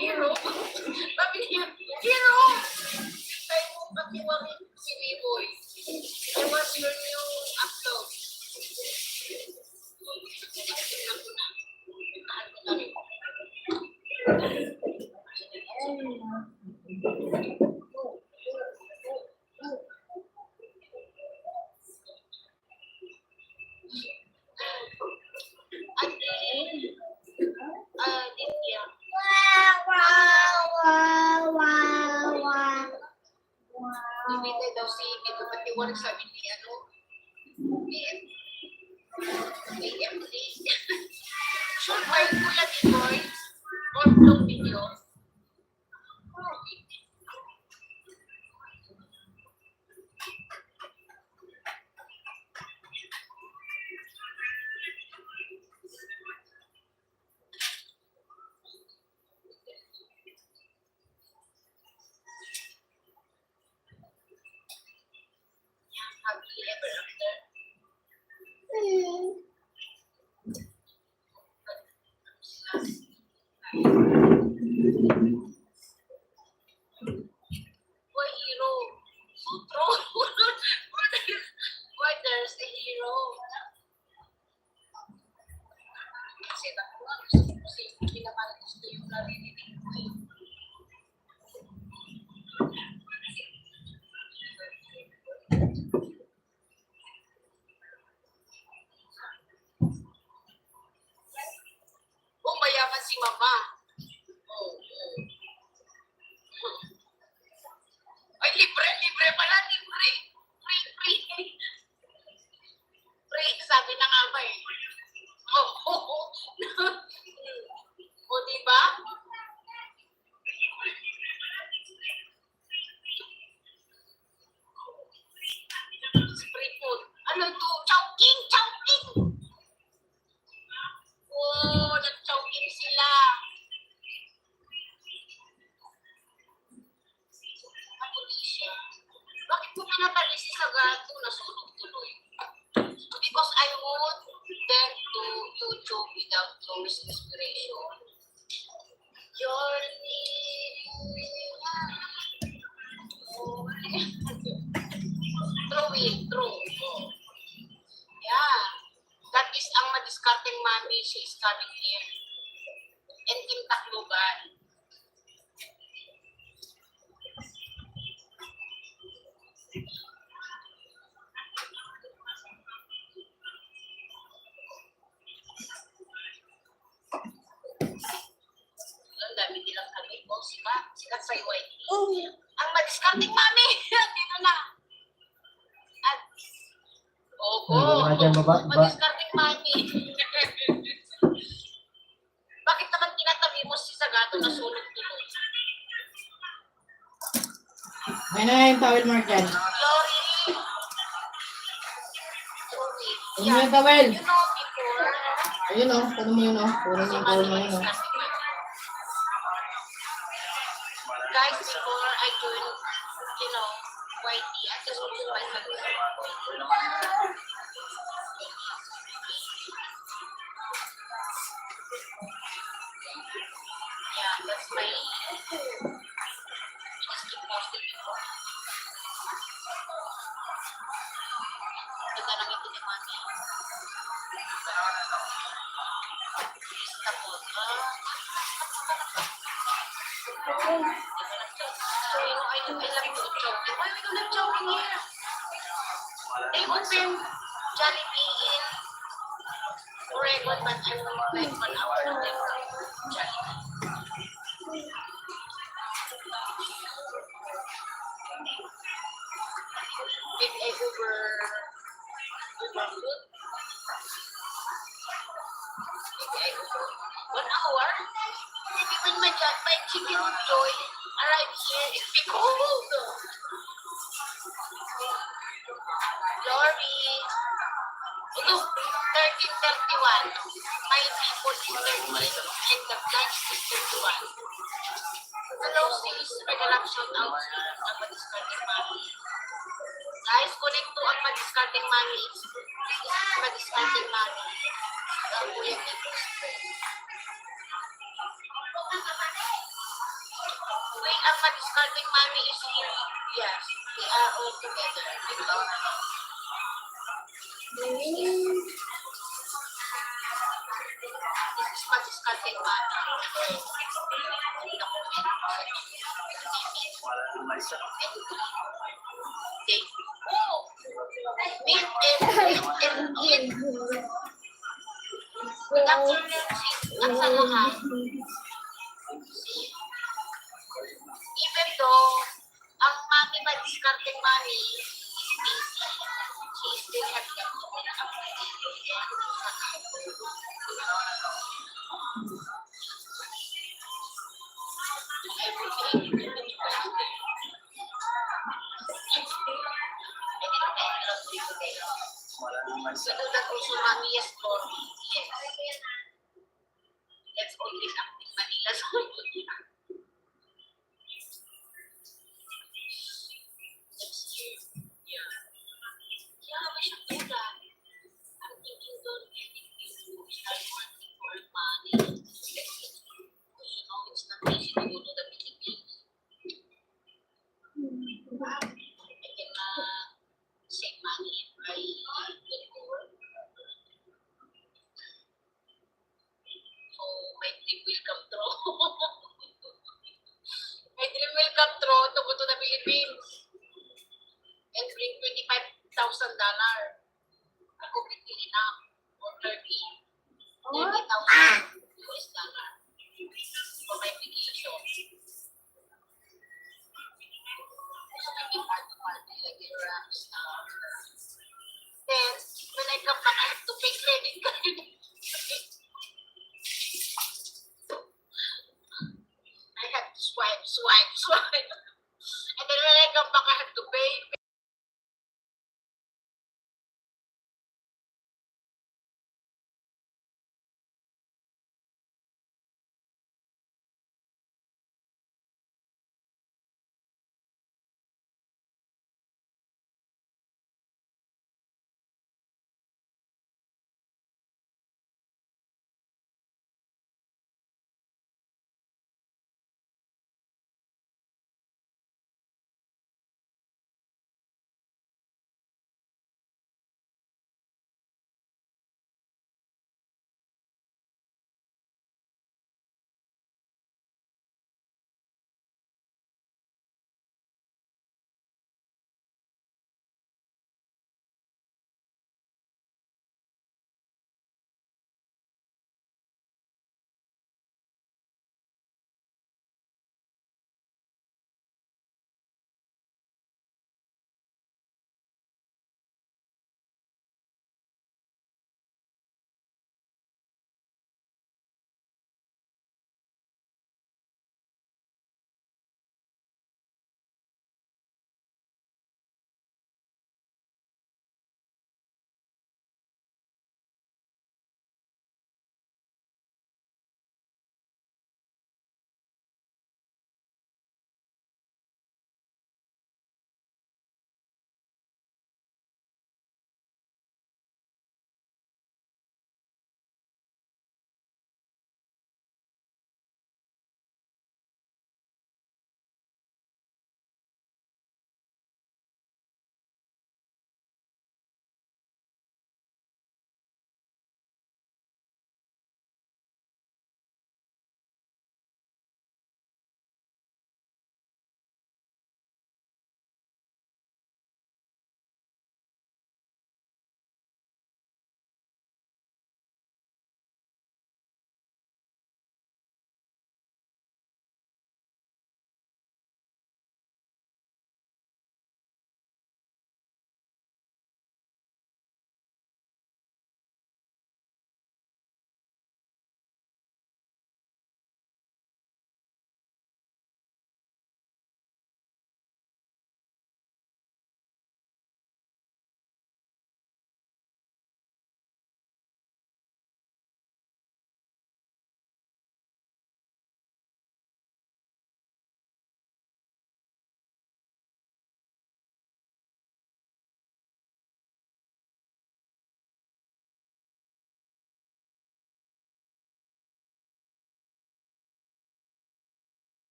Speaker 7: Hero? Sabi niya, hero! Tayo mo patiwari si Liboy. I was your new upload. Aditya. Bibigay daw si Ito Patiwari sabi ni ano? AMD. Sure ba yung Kuya Titoy? Or vlog video? Happily ever after. Boy, hero. Sutro. Why there's a hero? Kasi nakuha. Kasi pinakagusto yung narinig ko eh. Mayaman si mama. Ay, libre pala, libre. Free. Free, sabi na nga ba eh. O, diba? Free food. Ano ito? Chowking! Oh, nag-chowking sila. Boys inspiration. Journey. True it, true. Yeah. That is ang madiskarteng mami, she is coming here. And Kim Tacloban. Ang dami nilang kami po. Sikat sa UIT. Ang madiskarteng mami. Dito na. At, opo. Madiskarteng mami. Bakit naman tinatabi mo si Sagato na sunog tuloy?
Speaker 3: May na yung towel mark yan.
Speaker 7: Glory.
Speaker 3: Ano mo yung towel?
Speaker 7: You know, before,
Speaker 3: Ayun o, kunin mo yun o. Kunin mo yung towel mo yun o.
Speaker 7: guys, before I joined, YT, I just want to buy something. Yeah, that's my just keep posting before. Ganda lang ito ni Mami. Tapos, I love to joking. Why we don't have joking here? They open Jollibee in Oregon, but I'm like 1 hour away from Jollibee. If I Uber food, if I Uber 1 hour, maybe when my chicken joy arrive here, it be cold. Glory. Look, 13:31. My people is 13 and the lunch is 31. Hello sis, regalap shout out ang madiscarding mami. Guys, connect to ang madiscarding mami. This is madiscarding mami. Ang kuya nito. Wait, ang madiscarding mami is here. Yes, we are all together. This is madiscarding mami. Okay. Oh! Meet and eat. Good afternoon, sis. At sa lahat. Even though ang mami madiscarding mami is busy, she still has to so do that also, mami, yes, Lord. Yes. Let's always act in Manila. Yeah, we should do that. I'm thinking don't getting you to start working for money. It's not easy to go to the Philippines. I can save money and buy good food. So my dream will come true. My dream will come true to go to the Philippines and bring $25,000. Ako bigyan enough or 30,000 US dollar for my vacation. So maybe party like a rock star. Then when I come back, I have to pay credit card. I have to swipe. And then when I come back, I have to pay.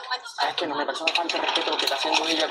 Speaker 7: much.
Speaker 9: Es que no me pasó falta de respeto lo que está haciendo ella